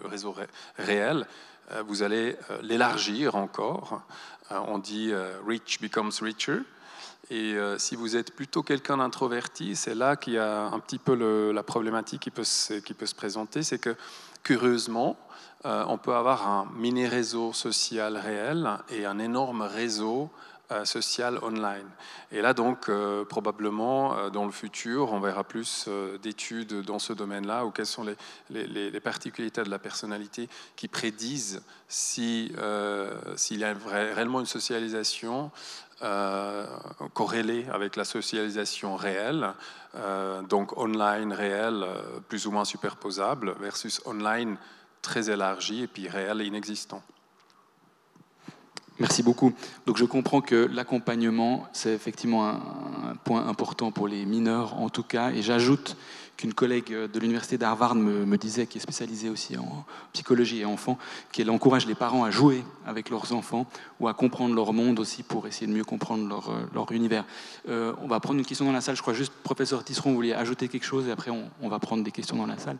le réseau réel, vous allez l'élargir encore. On dit rich becomes richer. Et si vous êtes plutôt quelqu'un d'introverti, c'est là qu'il y a un petit peu la problématique qui peut se présenter, c'est que curieusement, on peut avoir un mini réseau social réel et un énorme réseau social online. Et là donc, probablement, dans le futur, on verra plus d'études dans ce domaine-là, ou quelles sont les particularités de la personnalité qui prédisent s'il y a réellement une socialisation corrélée avec la socialisation réelle, donc online réel plus ou moins superposable, versus online très élargi et puis réel et inexistant. Merci beaucoup. Donc je comprends que l'accompagnement, c'est effectivement un point important pour les mineurs en tout cas. Et j'ajoute qu'une collègue de l'université d'Harvard me disait, qui est spécialisée aussi en psychologie et enfants, qu'elle encourage les parents à jouer avec leurs enfants ou à comprendre leur monde aussi pour essayer de mieux comprendre leur univers. On va prendre une question dans la salle. Je crois juste, professeur Tisseron, vous vouliez ajouter quelque chose et après on va prendre des questions dans la salle.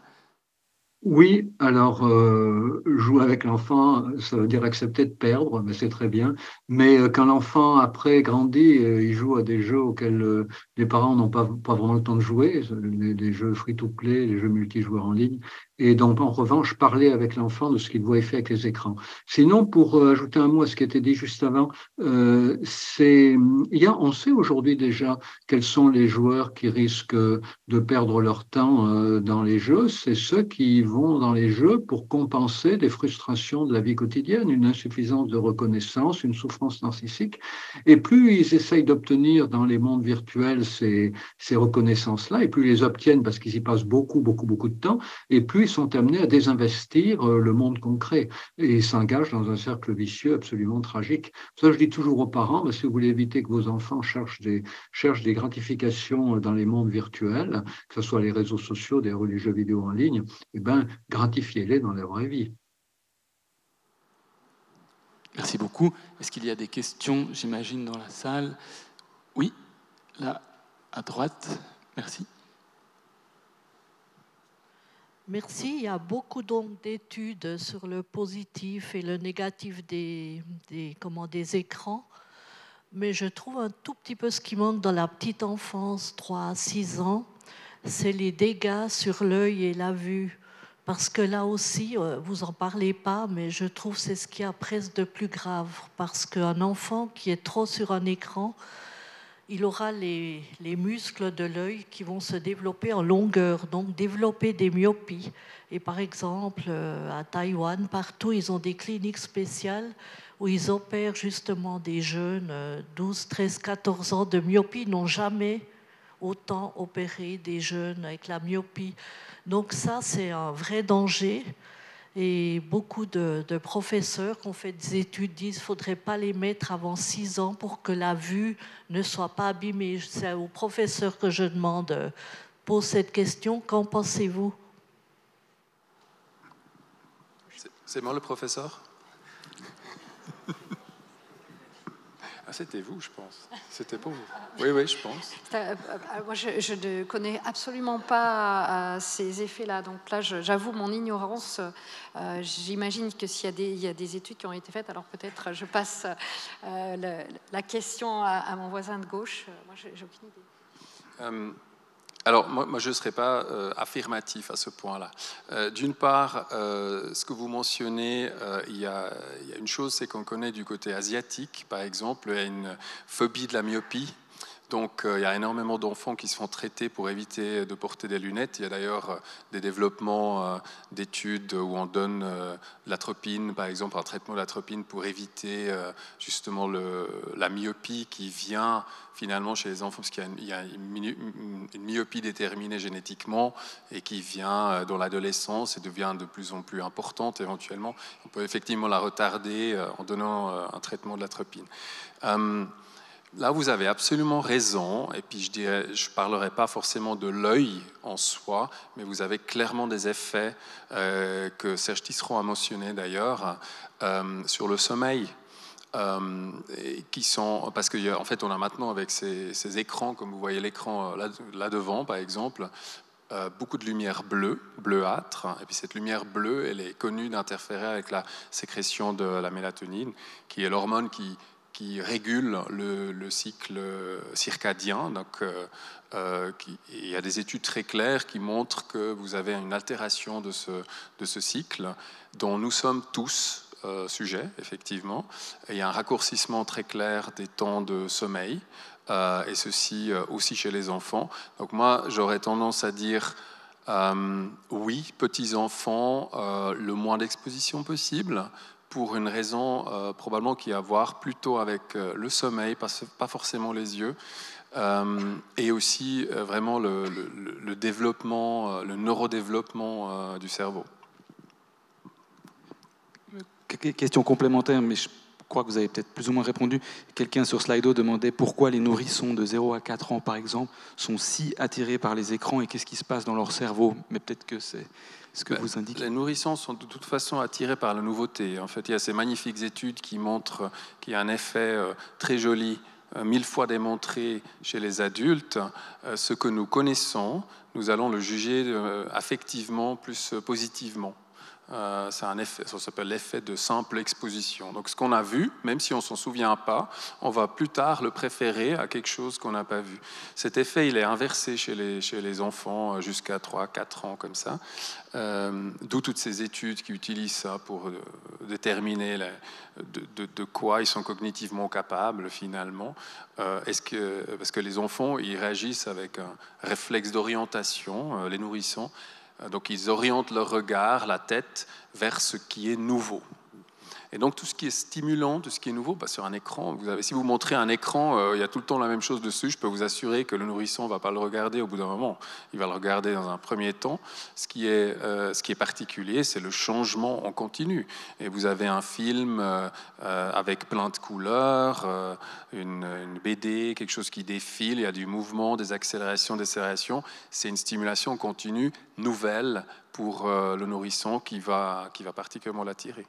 Oui, alors jouer avec l'enfant, ça veut dire accepter de perdre, mais c'est très bien. Mais quand l'enfant, après, grandit, il joue à des jeux auxquels les parents n'ont pas vraiment le temps de jouer, les jeux free-to-play, les jeux multijoueurs en ligne, et donc en revanche, parler avec l'enfant de ce qu'il voit et fait avec les écrans. Sinon, pour ajouter un mot à ce qui a été dit juste avant, on sait aujourd'hui déjà quels sont les joueurs qui risquent de perdre leur temps dans les jeux. C'est ceux qui vont dans les jeux pour compenser des frustrations de la vie quotidienne, une insuffisance de reconnaissance, une souffrance narcissique. Et plus ils essayent d'obtenir dans les mondes virtuels ces reconnaissances-là, et plus ils les obtiennent parce qu'ils y passent beaucoup de temps, et plus ils sont amenés à désinvestir le monde concret. Et ils s'engagent dans un cercle vicieux absolument tragique. Ça, je dis toujours aux parents, si vous voulez éviter que vos enfants cherchent des gratifications dans les mondes virtuels, que ce soit les réseaux sociaux, des jeux vidéo en ligne, gratifiez-les dans la vraie vie. Merci beaucoup. Est-ce qu'il y a des questions, j'imagine, dans la salle? Oui, là, à droite. Merci. Merci. Il y a beaucoup donc d'études sur le positif et le négatif des écrans. Mais je trouve un tout petit peu ce qui manque dans la petite enfance, 3 à 6 ans, c'est les dégâts sur l'œil et la vue. Parce que là aussi, vous n'en parlez pas, mais je trouve que c'est ce qu'il y a presque de plus grave. Parce qu'un enfant qui est trop sur un écran, il aura les muscles de l'œil qui vont se développer en longueur, donc développer des myopies. Et par exemple, à Taïwan, partout, ils ont des cliniques spéciales où ils opèrent justement des jeunes, 12, 13, 14 ans de myopie, ils n'ont jamais autant opéré des jeunes avec la myopie. Donc ça, c'est un vrai danger. Et beaucoup de professeurs qui ont fait des études disent qu'il ne faudrait pas les mettre avant 6 ans pour que la vue ne soit pas abîmée. C'est aux professeurs que je demande, pose cette question. Qu'en pensez-vous? C'est moi le professeur? C'était vous, je pense. C'était pour vous. Oui, oui, je pense. Moi, je ne connais absolument pas ces effets-là. Donc là, j'avoue mon ignorance. J'imagine que s'il y a des études qui ont été faites, alors peut-être je passe la question à mon voisin de gauche. Moi, j'ai aucune idée. Alors, moi je ne serais pas affirmatif à ce point-là. D'une part, ce que vous mentionnez, il y a une chose, c'est qu'on connaît du côté asiatique, par exemple, il y a une phobie de la myopie. Donc, il y a énormément d'enfants qui se font traiter pour éviter de porter des lunettes. Il y a d'ailleurs des développements d'études où on donne l'atropine, par exemple, un traitement de l'atropine pour éviter justement la myopie qui vient finalement chez les enfants, parce qu'il y a une myopie déterminée génétiquement et qui vient dans l'adolescence et devient de plus en plus importante éventuellement. On peut effectivement la retarder en donnant un traitement de l'atropine. Là, vous avez absolument raison, et puis je ne parlerai pas forcément de l'œil en soi, mais vous avez clairement des effets que Serge Tisserand a mentionné d'ailleurs sur le sommeil. Qui sont, parce qu'en fait, on a maintenant avec ces écrans, comme vous voyez l'écran là devant, par exemple, beaucoup de lumière bleue, bleuâtre, et puis cette lumière bleue, elle est connue d'interférer avec la sécrétion de la mélatonine, qui est l'hormone qui régule le cycle circadien. Donc, il y a des études très claires qui montrent que vous avez une altération de ce cycle dont nous sommes tous sujets, effectivement. Et il y a un raccourcissement très clair des temps de sommeil, et ceci aussi chez les enfants. Donc moi, j'aurais tendance à dire oui, petits enfants, le moins d'exposition possible, pour une raison probablement qui a à voir plutôt avec le sommeil, pas forcément les yeux, et aussi vraiment le développement, le neurodéveloppement du cerveau. Question complémentaire, mais je crois que vous avez peut-être plus ou moins répondu. Quelqu'un sur Slido demandait pourquoi les nourrissons de 0 à 4 ans, par exemple, sont si attirés par les écrans et qu'est-ce qui se passe dans leur cerveau. Mais peut-être que c'est ce que vous indiquez. Les nourrissons sont de toute façon attirés par la nouveauté. En fait, il y a ces magnifiques études qui montrent qu'il y a un effet très joli, 1000 fois démontré chez les adultes. Ce que nous connaissons, nous allons le juger affectivement plus positivement. C'est un effet, ça s'appelle l'effet de simple exposition. Donc ce qu'on a vu, même si on ne s'en souvient pas, on va plus tard le préférer à quelque chose qu'on n'a pas vu. Cet effet, il est inversé chez les enfants jusqu'à 3-4 ans, comme ça. D'où toutes ces études qui utilisent ça pour déterminer de quoi ils sont cognitivement capables, finalement. Parce que les enfants, ils réagissent avec un réflexe d'orientation, les nourrissons. Donc ils orientent leur regard, la tête, vers ce qui est nouveau. Et donc tout ce qui est stimulant, tout ce qui est nouveau, sur un écran, si vous montrez un écran, il y a tout le temps la même chose dessus, je peux vous assurer que le nourrisson ne va pas le regarder au bout d'un moment. Il va le regarder dans un premier temps. Ce qui est particulier, c'est le changement en continu. Et vous avez un film avec plein de couleurs, une BD, quelque chose qui défile, il y a du mouvement, des accélérations, décélérations. C'est une stimulation continue, nouvelle pour le nourrisson qui va particulièrement l'attirer.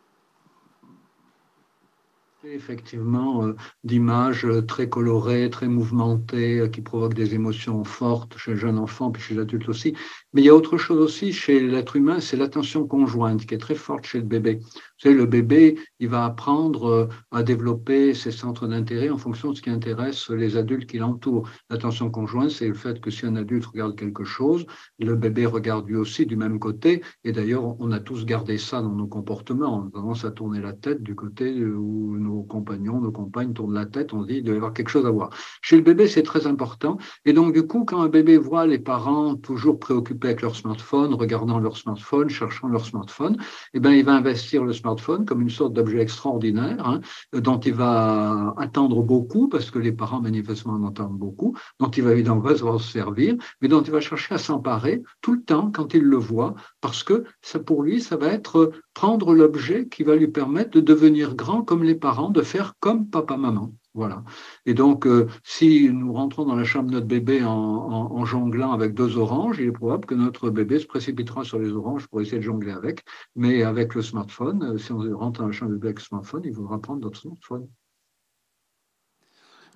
Effectivement, d'images très colorées, très mouvementées, qui provoquent des émotions fortes chez le jeune enfant, puis chez l'adulte aussi. Mais il y a autre chose aussi chez l'être humain, c'est l'attention conjointe, qui est très forte chez le bébé. Vous savez, le bébé, il va apprendre à développer ses centres d'intérêt en fonction de ce qui intéresse les adultes qui l'entourent. L'attention conjointe, c'est le fait que si un adulte regarde quelque chose, le bébé regarde lui aussi du même côté. Et d'ailleurs, on a tous gardé ça dans nos comportements. On a tendance à tourner la tête du côté où nos compagnons, nos compagnes tournent la tête, on se dit il doit y avoir quelque chose à voir. Chez le bébé, c'est très important. Et donc, du coup, quand un bébé voit les parents toujours préoccupés avec leur smartphone, regardant leur smartphone, cherchant leur smartphone, eh bien, il va investir le smartphone comme une sorte d'objet extraordinaire, hein, dont il va attendre beaucoup, parce que les parents, manifestement, en entendent beaucoup, dont il va évidemment se servir, mais dont il va chercher à s'emparer tout le temps quand il le voit, parce que ça, pour lui, ça va être prendre l'objet qui va lui permettre de devenir grand comme les parents, de faire comme papa-maman. Voilà. Et donc, si nous rentrons dans la chambre de notre bébé en jonglant avec 2 oranges, il est probable que notre bébé se précipitera sur les oranges pour essayer de jongler avec. Mais avec le smartphone, si on rentre dans la chambre de bébé avec le smartphone, il faudra prendre notre smartphone.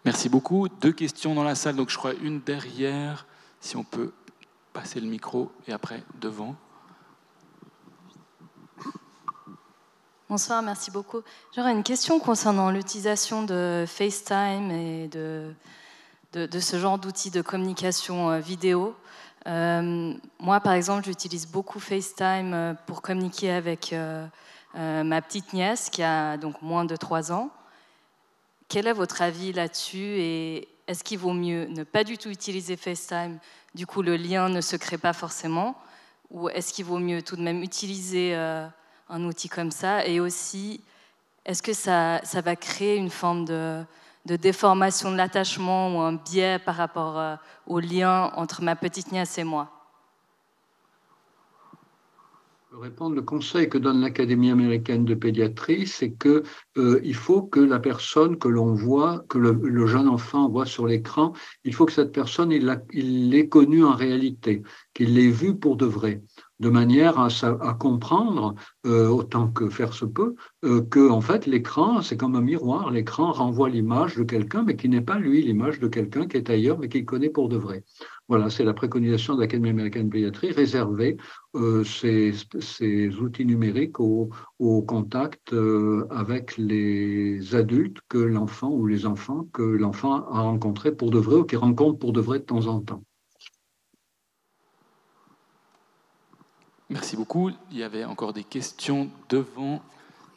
Merci beaucoup. 2 questions dans la salle, donc je crois une derrière, si on peut passer le micro, et après devant. Bonsoir, merci beaucoup. J'aurais une question concernant l'utilisation de FaceTime et de ce genre d'outils de communication vidéo. Moi, par exemple, j'utilise beaucoup FaceTime pour communiquer avec ma petite nièce qui a donc moins de 3 ans. Quel est votre avis là-dessus et est-ce qu'il vaut mieux ne pas du tout utiliser FaceTime, du coup le lien ne se crée pas forcément, ou est-ce qu'il vaut mieux tout de même utiliser un outil comme ça? Et aussi, est-ce que ça va créer une forme de déformation de l'attachement ou un biais par rapport au lien entre ma petite nièce et moi? Pour répondre, le conseil que donne l'Académie américaine de pédiatrie, c'est que il faut que la personne que l'on voit, que le jeune enfant voit sur l'écran, il faut que cette personne, il l'ait connue en réalité, qu'il l'ait vue pour de vrai, de manière à comprendre, autant que faire se peut, que en fait l'écran, c'est comme un miroir. L'écran renvoie l'image de quelqu'un, mais qui n'est pas lui, l'image de quelqu'un qui est ailleurs, mais qu'il connaît pour de vrai. Voilà, c'est la préconisation de l'Académie américaine de pédiatrie, réserver ces outils numériques au contact avec les adultes que l'enfant ou les enfants que l'enfant a rencontrés pour de vrai ou qu'il rencontre pour de vrai de temps en temps. Merci beaucoup. Il y avait encore des questions devant.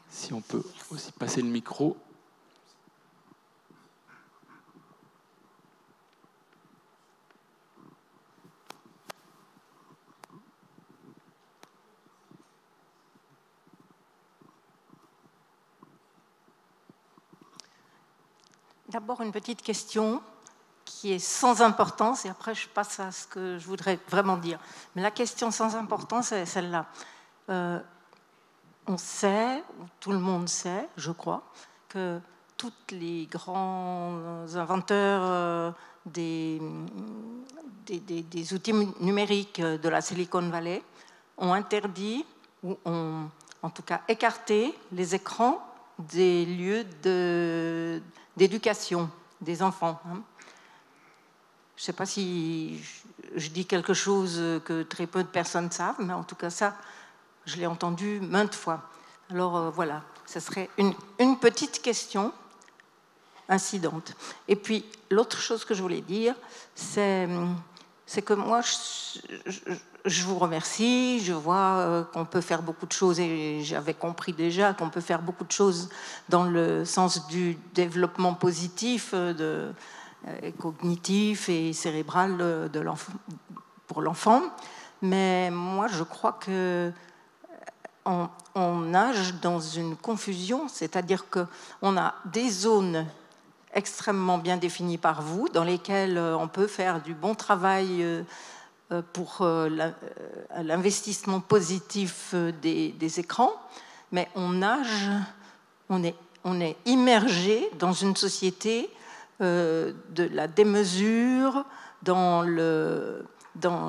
Si on peut aussi passer le micro. D'abord, une petite question qui est sans importance, et après je passe à ce que je voudrais vraiment dire. Mais la question sans importance est celle-là. On sait, tout le monde sait, je crois, que tous les grands inventeurs des outils numériques de la Silicon Valley ont interdit, ou ont en tout cas écarté, les écrans des lieux d'éducation des enfants. Je ne sais pas si je dis quelque chose que très peu de personnes savent, mais en tout cas ça, je l'ai entendu maintes fois. Alors voilà, ce serait une petite question incidente. Et puis l'autre chose que je voulais dire, c'est que moi, je vous remercie, je vois qu'on peut faire beaucoup de choses, et j'avais compris déjà qu'on peut faire beaucoup de choses dans le sens du développement positif, cognitif et cérébral pour l'enfant. Mais moi, je crois qu'on nage dans une confusion, c'est-à-dire qu'on a des zones extrêmement bien définies par vous, dans lesquelles on peut faire du bon travail pour l'investissement positif des écrans, mais on est immergé dans une société de la démesure, dans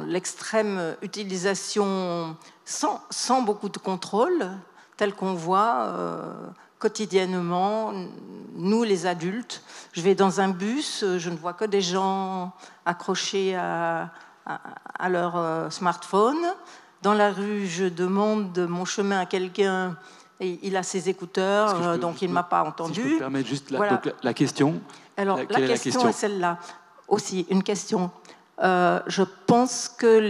l'extrême utilisation sans beaucoup de contrôle, tel qu'on voit quotidiennement, nous les adultes. Je vais dans un bus, je ne vois que des gens accrochés à leur smartphone. Dans la rue, je demande mon chemin à quelqu'un et il a ses écouteurs, donc il ne m'a pas entendu. Si je peux me permettre juste voilà. la question. Alors, la question est celle-là. Aussi, une question. Je pense que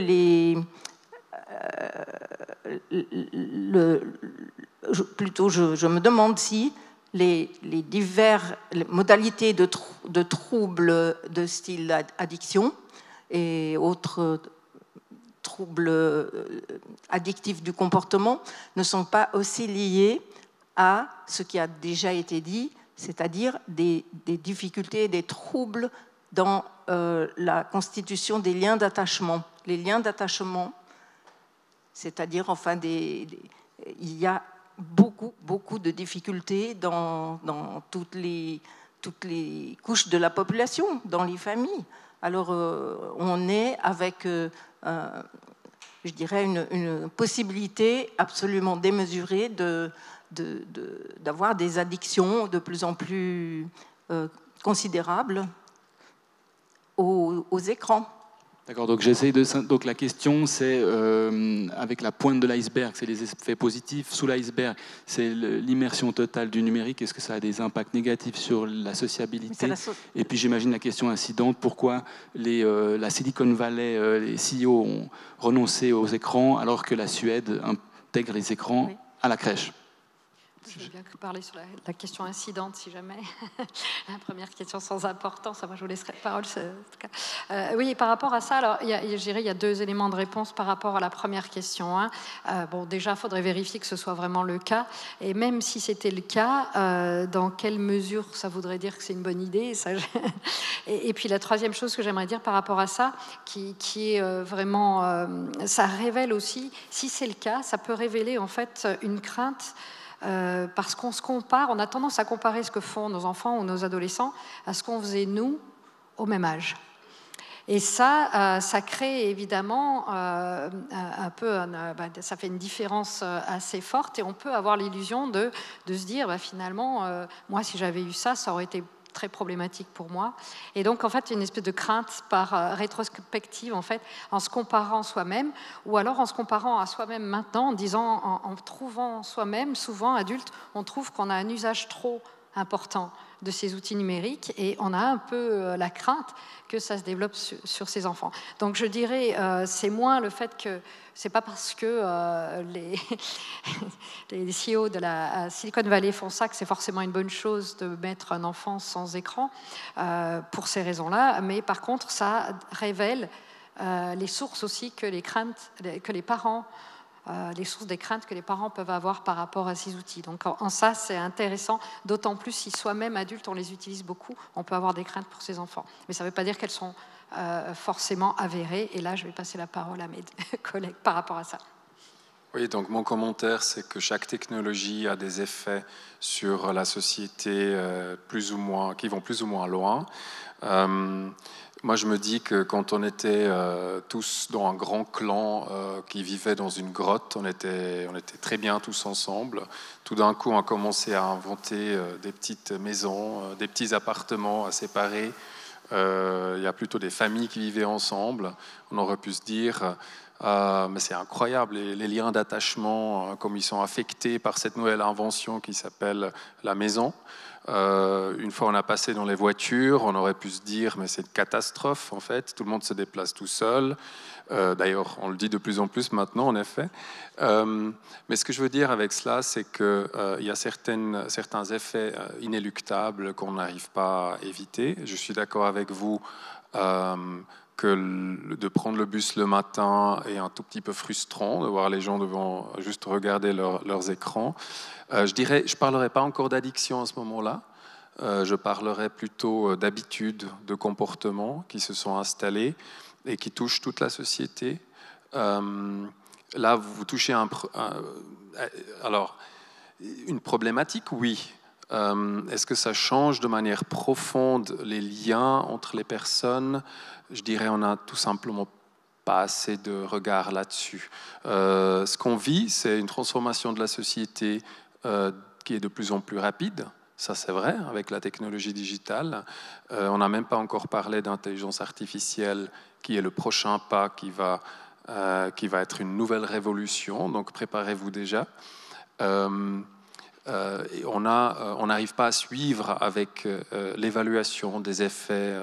je me demande si les diverses modalités de troubles de style addiction et autres troubles addictifs du comportement ne sont pas aussi liés à ce qui a déjà été dit, c'est-à-dire des difficultés et des troubles dans la constitution des liens d'attachement. Les liens d'attachement, c'est-à-dire, enfin, il y a beaucoup de difficultés dans toutes les couches de la population, dans les familles. Alors, on est avec, je dirais, une possibilité absolument démesurée d'avoir des addictions de plus en plus considérables aux écrans. D'accord, donc donc la question c'est avec la pointe de l'iceberg, c'est les effets positifs. Sous l'iceberg, c'est l'immersion totale du numérique. Est-ce que ça a des impacts négatifs sur la sociabilité? Et puis j'imagine la question incidente, pourquoi la Silicon Valley, les CEO ont renoncé aux écrans alors que la Suède intègre les écrans à la crèche? Je veux bien parler sur la question incidente, si jamais. La première question sans importance, moi je vous laisserai la parole. En tout cas. Oui, par rapport à ça, alors, je dirais il y a deux éléments de réponse par rapport à la première question. Bon, déjà, il faudrait vérifier que ce soit vraiment le cas. Et même si c'était le cas, dans quelle mesure ça voudrait dire que c'est une bonne idée ça, et puis la troisième chose que j'aimerais dire par rapport à ça, qui est vraiment... ça révèle aussi, si c'est le cas, ça peut révéler en fait une crainte. Parce qu'on se compare, on a tendance à comparer ce que font nos enfants ou nos adolescents à ce qu'on faisait nous au même âge. Et ça crée évidemment un peu, ça fait une différence assez forte et on peut avoir l'illusion de se dire finalement, moi si j'avais eu ça, ça aurait été très problématique pour moi. Et donc, en fait, une espèce de crainte par rétrospective, en fait, en se comparant soi-même, ou alors en se comparant à soi-même maintenant, en disant, en trouvant soi-même, souvent, adulte, on trouve qu'on a un usage trop important de ces outils numériques et on a un peu la crainte que ça se développe sur ces enfants. Donc je dirais, c'est moins le fait que c'est pas parce que les CEO de la Silicon Valley font ça que c'est forcément une bonne chose de mettre un enfant sans écran pour ces raisons-là, mais par contre ça révèle les sources aussi que les parents les sources des craintes que les parents peuvent avoir par rapport à ces outils. Donc en ça, c'est intéressant, d'autant plus si soi-même adulte, on les utilise beaucoup, on peut avoir des craintes pour ses enfants. Mais ça ne veut pas dire qu'elles sont forcément avérées. Et là, je vais passer la parole à mes collègues par rapport à ça. Oui, donc mon commentaire, c'est que chaque technologie a des effets sur la société qui vont plus ou moins loin. Moi, je me dis que quand on était tous dans un grand clan qui vivait dans une grotte, on était très bien tous ensemble. Tout d'un coup, on a commencé à inventer des petites maisons, des petits appartements à séparer. Il y a plutôt des familles qui vivaient ensemble. On aurait pu se dire, mais c'est incroyable, les liens d'attachement, comme ils sont affectés par cette nouvelle invention qui s'appelle la maison. Une fois on a passé dans les voitures, on aurait pu se dire mais c'est une catastrophe en fait, tout le monde se déplace tout seul. D'ailleurs, on le dit de plus en plus maintenant en effet. Mais ce que je veux dire avec cela, c'est qu'il y a certains effets inéluctables qu'on n'arrive pas à éviter. Je suis d'accord avec vous que de prendre le bus le matin est un tout petit peu frustrant, de voir les gens devant juste regarder leurs écrans. Je parlerai pas encore d'addiction à ce moment-là. Je parlerai plutôt d'habitudes, de comportements qui se sont installés et qui touchent toute la société. Là, vous touchez alors, une problématique, oui. Est-ce que ça change de manière profonde les liens entre les personnes? Je dirais on n'a tout simplement pas assez de regard là-dessus. Ce qu'on vit, c'est une transformation de la société qui est de plus en plus rapide. Ça, c'est vrai, avec la technologie digitale. On n'a même pas encore parlé d'intelligence artificielle, qui est le prochain pas qui va être une nouvelle révolution. Donc, préparez-vous déjà. On n'arrive pas à suivre avec l'évaluation des effets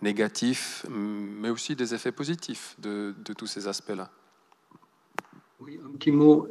négatifs, mais aussi des effets positifs de tous ces aspects-là. Oui, un petit mot.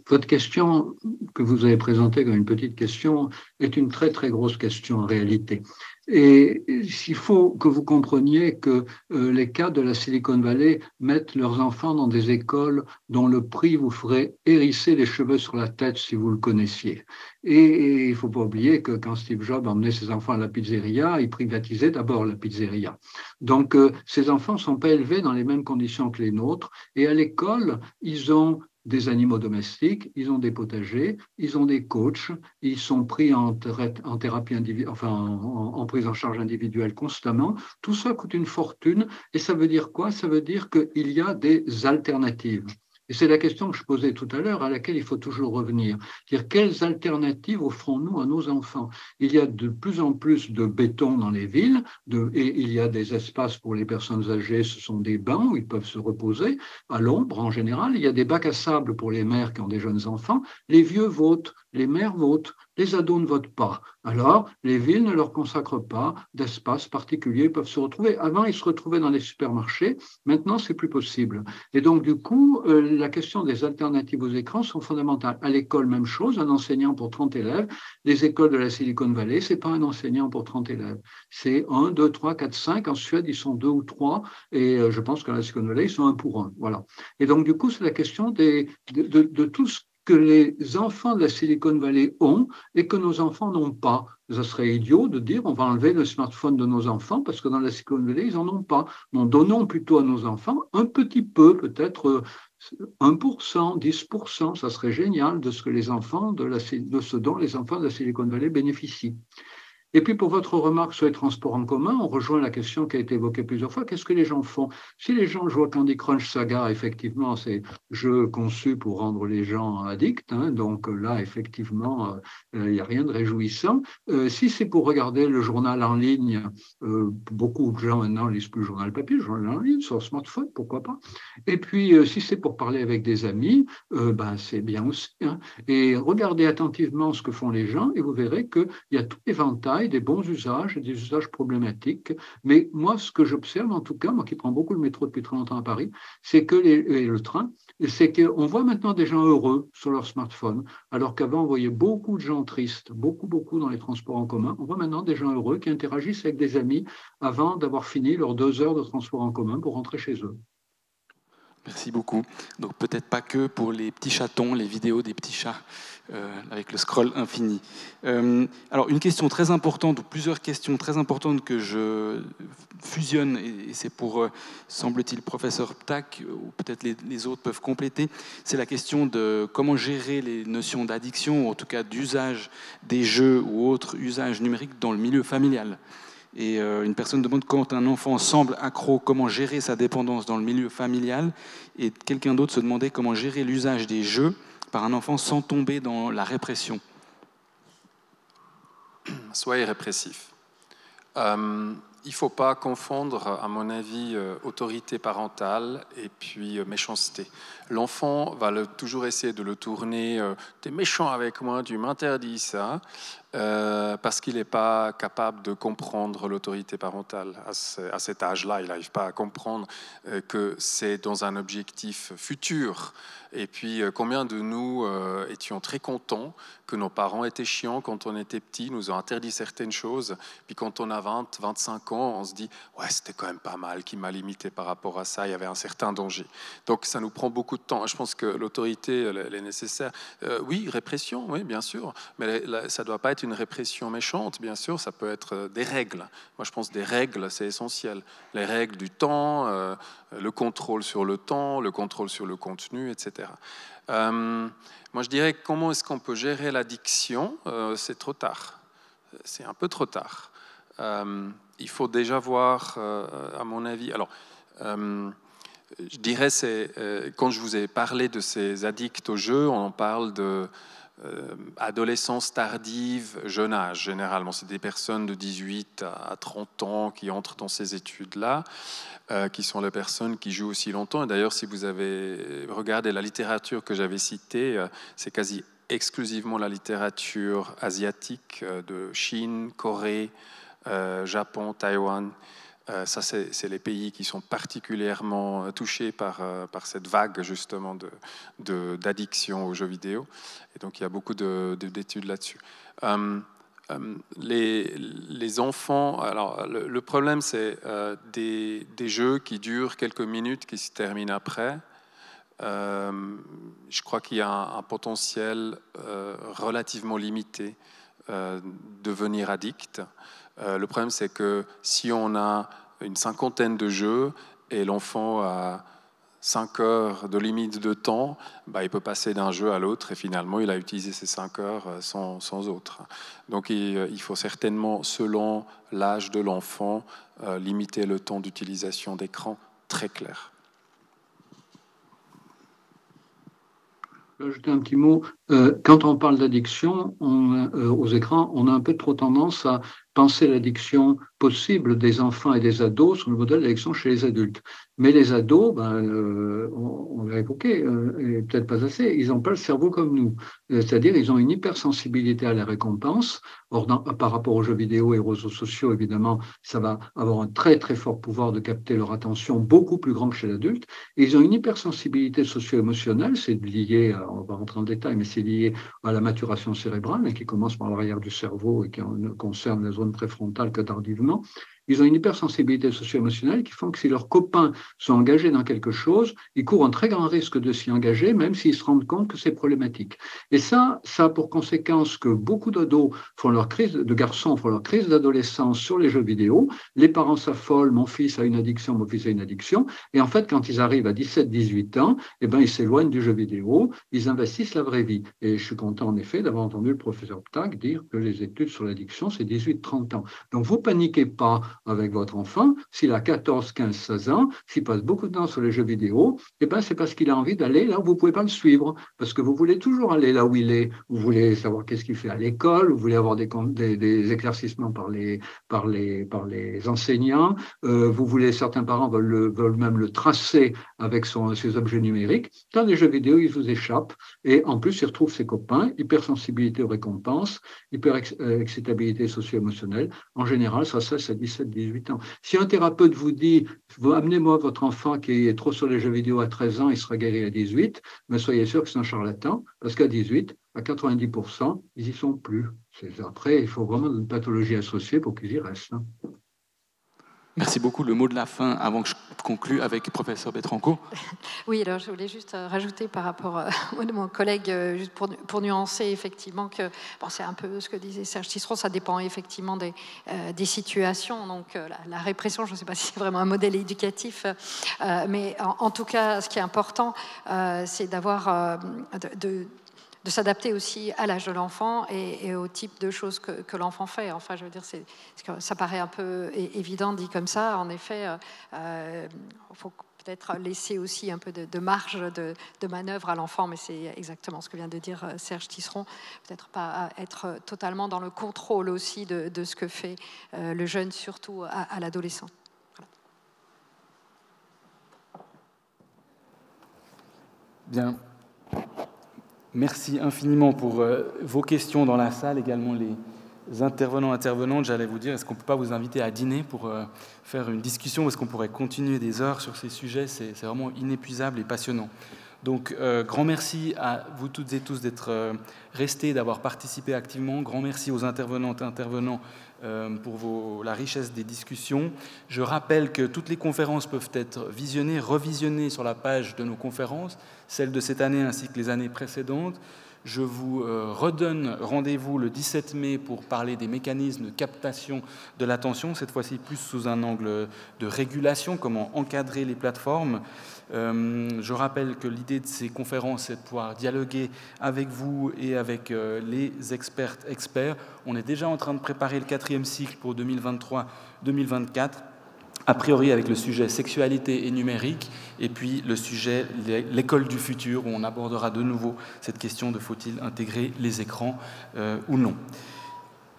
Votre question que vous avez présentée comme une petite question est une très très grosse question en réalité. Et il faut que vous compreniez que les cas de la Silicon Valley mettent leurs enfants dans des écoles dont le prix vous ferait hérisser les cheveux sur la tête si vous le connaissiez. Et il ne faut pas oublier que quand Steve Jobs emmenait ses enfants à la pizzeria, il privatisait d'abord la pizzeria. Donc ces enfants ne sont pas élevés dans les mêmes conditions que les nôtres. Et à l'école, ils ont des animaux domestiques, ils ont des potagers, ils ont des coachs, ils sont pris en thérapie individuelle, enfin en prise en charge individuelle constamment. Tout ça coûte une fortune et ça veut dire quoi? Ça veut dire qu'il y a des alternatives. Et c'est la question que je posais tout à l'heure, à laquelle il faut toujours revenir. C'est-à-dire, quelles alternatives offrons-nous à nos enfants? Il y a de plus en plus de béton dans les villes, et il y a des espaces pour les personnes âgées, ce sont des bancs où ils peuvent se reposer, à l'ombre en général. Il y a des bacs à sable pour les mères qui ont des jeunes enfants. Les vieux votent, les mères votent, les ados ne votent pas. Alors, les villes ne leur consacrent pas d'espace particulier, ils peuvent se retrouver. Avant, ils se retrouvaient dans les supermarchés, maintenant, c'est plus possible. Et donc, du coup, la question des alternatives aux écrans sont fondamentales. À l'école, même chose, un enseignant pour 30 élèves. Les écoles de la Silicon Valley, ce n'est pas un enseignant pour 30 élèves. C'est 1, 2, 3, 4, 5. En Suède, ils sont 2 ou 3. Et je pense qu'à la Silicon Valley, ils sont 1 pour 1. Voilà. Et donc, du coup, c'est la question de tout ce que les enfants de la Silicon Valley ont et que nos enfants n'ont pas. Ça serait idiot de dire on va enlever le smartphone de nos enfants parce que dans la Silicon Valley, ils n'en ont pas. Donc, donnons plutôt à nos enfants un petit peu, peut-être 1%, 10%, ça serait génial de ce que les enfants de ce dont les enfants de la Silicon Valley bénéficient. Et puis, pour votre remarque sur les transports en commun, on rejoint la question qui a été évoquée plusieurs fois. Qu'est-ce que les gens font? Si les gens jouent à Candy Crush Saga, effectivement, c'est jeu conçu pour rendre les gens addicts. Hein, donc là, effectivement, il n'y a rien de réjouissant. Si c'est pour regarder le journal en ligne, beaucoup de gens maintenant ne lisent plus le journal papier, le journal en ligne, sur le smartphone, pourquoi pas. Et puis, si c'est pour parler avec des amis, c'est bien aussi. Hein. Et regardez attentivement ce que font les gens et vous verrez qu'il y a tout éventail des bons usages et des usages problématiques. Mais moi, ce que j'observe, en tout cas, moi qui prends beaucoup le métro depuis très longtemps à Paris, c'est que et le train, c'est qu'on voit maintenant des gens heureux sur leur smartphone, alors qu'avant, on voyait beaucoup de gens tristes, beaucoup dans les transports en commun. On voit maintenant des gens heureux qui interagissent avec des amis avant d'avoir fini leurs 2 heures de transport en commun pour rentrer chez eux. Merci beaucoup. Donc peut-être pas que pour les petits chatons, les vidéos des petits chats avec le scroll infini. Alors une question très importante, ou plusieurs questions très importantes que je fusionne, et c'est pour, semble-t-il, professeur Ptak, ou peut-être les autres peuvent compléter, c'est la question de comment gérer les notions d'addiction, ou en tout cas d'usage des jeux ou autres usages numériques dans le milieu familial. Et une personne demande quand un enfant semble accro, comment gérer sa dépendance dans le milieu familial. Et quelqu'un d'autre se demandait comment gérer l'usage des jeux par un enfant sans tomber dans la répression. Soyez répressif. Il ne faut pas confondre, à mon avis, autorité parentale et puis méchanceté. L'enfant va toujours essayer de le tourner « t'es méchant avec moi, tu m'interdis ça », parce qu'il n'est pas capable de comprendre l'autorité parentale. À cet âge-là, il n'arrive pas à comprendre que c'est dans un objectif futur. Et puis, combien de nous étions très contents que nos parents étaient chiants quand on était petits, nous ont interdit certaines choses. Puis quand on a 20, 25 ans, on se dit « ouais, c'était quand même pas mal qu'il m'a limité par rapport à ça, il y avait un certain danger ». Donc, ça nous prend beaucoup de temps. Je pense que l'autorité, elle est nécessaire. Oui, répression, oui, bien sûr. Mais ça ne doit pas être une répression méchante, bien sûr. Ça peut être des règles. Moi, je pense que des règles, c'est essentiel. Les règles du temps, le contrôle sur le temps, le contrôle sur le contenu, etc. Moi, je dirais comment est-ce qu'on peut gérer l'addiction? C'est trop tard. C'est un peu trop tard. Il faut déjà voir, à mon avis... Alors, je dirais, quand je vous ai parlé de ces addicts au jeu, on parle adolescence tardive, jeune âge, généralement. C'est des personnes de 18 à 30 ans qui entrent dans ces études-là, qui sont les personnes qui jouent aussi longtemps. Et d'ailleurs, si vous avez regardé la littérature que j'avais citée, c'est quasi exclusivement la littérature asiatique de Chine, Corée, Japon, Taïwan. Ça, c'est les pays qui sont particulièrement touchés par cette vague, justement, d'addiction aux jeux vidéo. Et donc, il y a beaucoup d'études là-dessus. Les enfants... Alors, le problème, c'est des jeux qui durent quelques minutes, qui se terminent après. Je crois qu'il y a un potentiel relativement limité de devenir addict. Le problème, c'est que si on a une cinquantaine de jeux et l'enfant a 5 heures de limite de temps, il peut passer d'un jeu à l'autre et finalement, il a utilisé ces 5 heures sans autre. Donc, il faut certainement, selon l'âge de l'enfant, limiter le temps d'utilisation d'écran très clair. Je vais ajouter un petit mot. Quand on parle d'addiction aux écrans, on a un peu trop tendance à penser l'addiction possible des enfants et des ados sur le modèle d'addiction chez les adultes. Mais les ados, on l'a évoqué, et peut-être pas assez, ils n'ont pas le cerveau comme nous. C'est-à-dire, ils ont une hypersensibilité à la récompense. Or, par rapport aux jeux vidéo et aux réseaux sociaux, évidemment, ça va avoir un très, très fort pouvoir de capter leur attention, beaucoup plus grand que chez l'adulte. Et ils ont une hypersensibilité socio-émotionnelle, c'est lié, on va rentrer en détail, mais c'est lié à la maturation cérébrale, qui commence par l'arrière du cerveau et qui ne concerne la zone préfrontale que tardivement. Ils ont une hypersensibilité socio-émotionnelle qui font que si leurs copains sont engagés dans quelque chose, ils courent un très grand risque de s'y engager, même s'ils se rendent compte que c'est problématique. Et ça a pour conséquence que beaucoup d'ados de garçons font leur crise d'adolescence sur les jeux vidéo. Les parents s'affolent, mon fils a une addiction, mon fils a une addiction. Et en fait, quand ils arrivent à 17-18 ans, ils s'éloignent du jeu vidéo, ils investissent la vraie vie. Et je suis content, en effet, d'avoir entendu le professeur Ptak dire que les études sur l'addiction, c'est 18-30 ans. Donc, vous paniquez pas avec votre enfant. S'il a 14, 15, 16 ans, s'il passe beaucoup de temps sur les jeux vidéo, c'est parce qu'il a envie d'aller là où vous ne pouvez pas le suivre. Parce que vous voulez toujours aller là où il est. Vous voulez savoir qu'est-ce qu'il fait à l'école, vous voulez avoir des éclaircissements par les enseignants. Certains parents veulent même le tracer avec ses objets numériques. Dans les jeux vidéo, il vous échappe. Et en plus, il retrouve ses copains, hypersensibilité aux récompenses, hyper-excitabilité socio-émotionnelle. En général, ça cesse à 17-18 ans. Si un thérapeute vous dit « amenez-moi votre enfant qui est trop sur les jeux vidéo à 13 ans, il sera guéri à 18 », mais soyez sûr que c'est un charlatan, parce qu'à 18, à 90%, ils n'y sont plus. Après, il faut vraiment une pathologie associée pour qu'ils y restent. Merci beaucoup. Le mot de la fin, avant que je conclue avec le professeur Betrancourt. Oui, alors je voulais juste rajouter par rapport à mon collègue, juste pour nuancer effectivement que c'est un peu ce que disait Serge Tisseron, ça dépend effectivement des situations. Donc la répression, je ne sais pas si c'est vraiment un modèle éducatif, mais en tout cas, ce qui est important, c'est d'avoir de s'adapter aussi à l'âge de l'enfant et au type de choses que l'enfant fait. Enfin, je veux dire, ça paraît un peu évident dit comme ça. En effet, il faut peut-être laisser aussi un peu de marge de manœuvre à l'enfant, mais c'est exactement ce que vient de dire Serge Tisseron. Peut-être pas être totalement dans le contrôle aussi de ce que fait le jeune, surtout à l'adolescent. Bien. Merci infiniment pour vos questions dans la salle, également les intervenantes. J'allais vous dire, est-ce qu'on ne peut pas vous inviter à dîner pour faire une discussion, parce qu'on pourrait continuer des heures sur ces sujets, c'est vraiment inépuisable et passionnant. Donc, grand merci à vous toutes et tous d'être restés, d'avoir participé activement. Grand merci aux intervenantes et intervenants pour la richesse des discussions. Je rappelle que toutes les conférences peuvent être visionnées, revisionnées sur la page de nos conférences, celles de cette année ainsi que les années précédentes. Je vous redonne rendez-vous le 17 mai pour parler des mécanismes de captation de l'attention, cette fois-ci plus sous un angle de régulation, comment encadrer les plateformes. Je rappelle que l'idée de ces conférences est de pouvoir dialoguer avec vous et avec les experts. On est déjà en train de préparer le 4e cycle pour 2023-2024. a priori avec le sujet sexualité et numérique, et puis le sujet l'école du futur, où on abordera de nouveau cette question de faut-il intégrer les écrans ou non.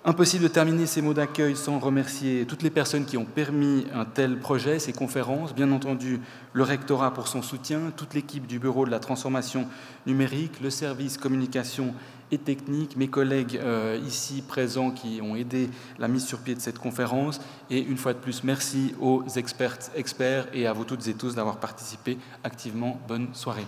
Impossible de terminer ces mots d'accueil sans remercier toutes les personnes qui ont permis un tel projet, ces conférences, bien entendu le rectorat pour son soutien, toute l'équipe du Bureau de la transformation numérique, le service communication et technique, mes collègues ici présents qui ont aidé la mise sur pied de cette conférence, et une fois de plus, merci aux experts et à vous toutes et tous d'avoir participé activement. Bonne soirée.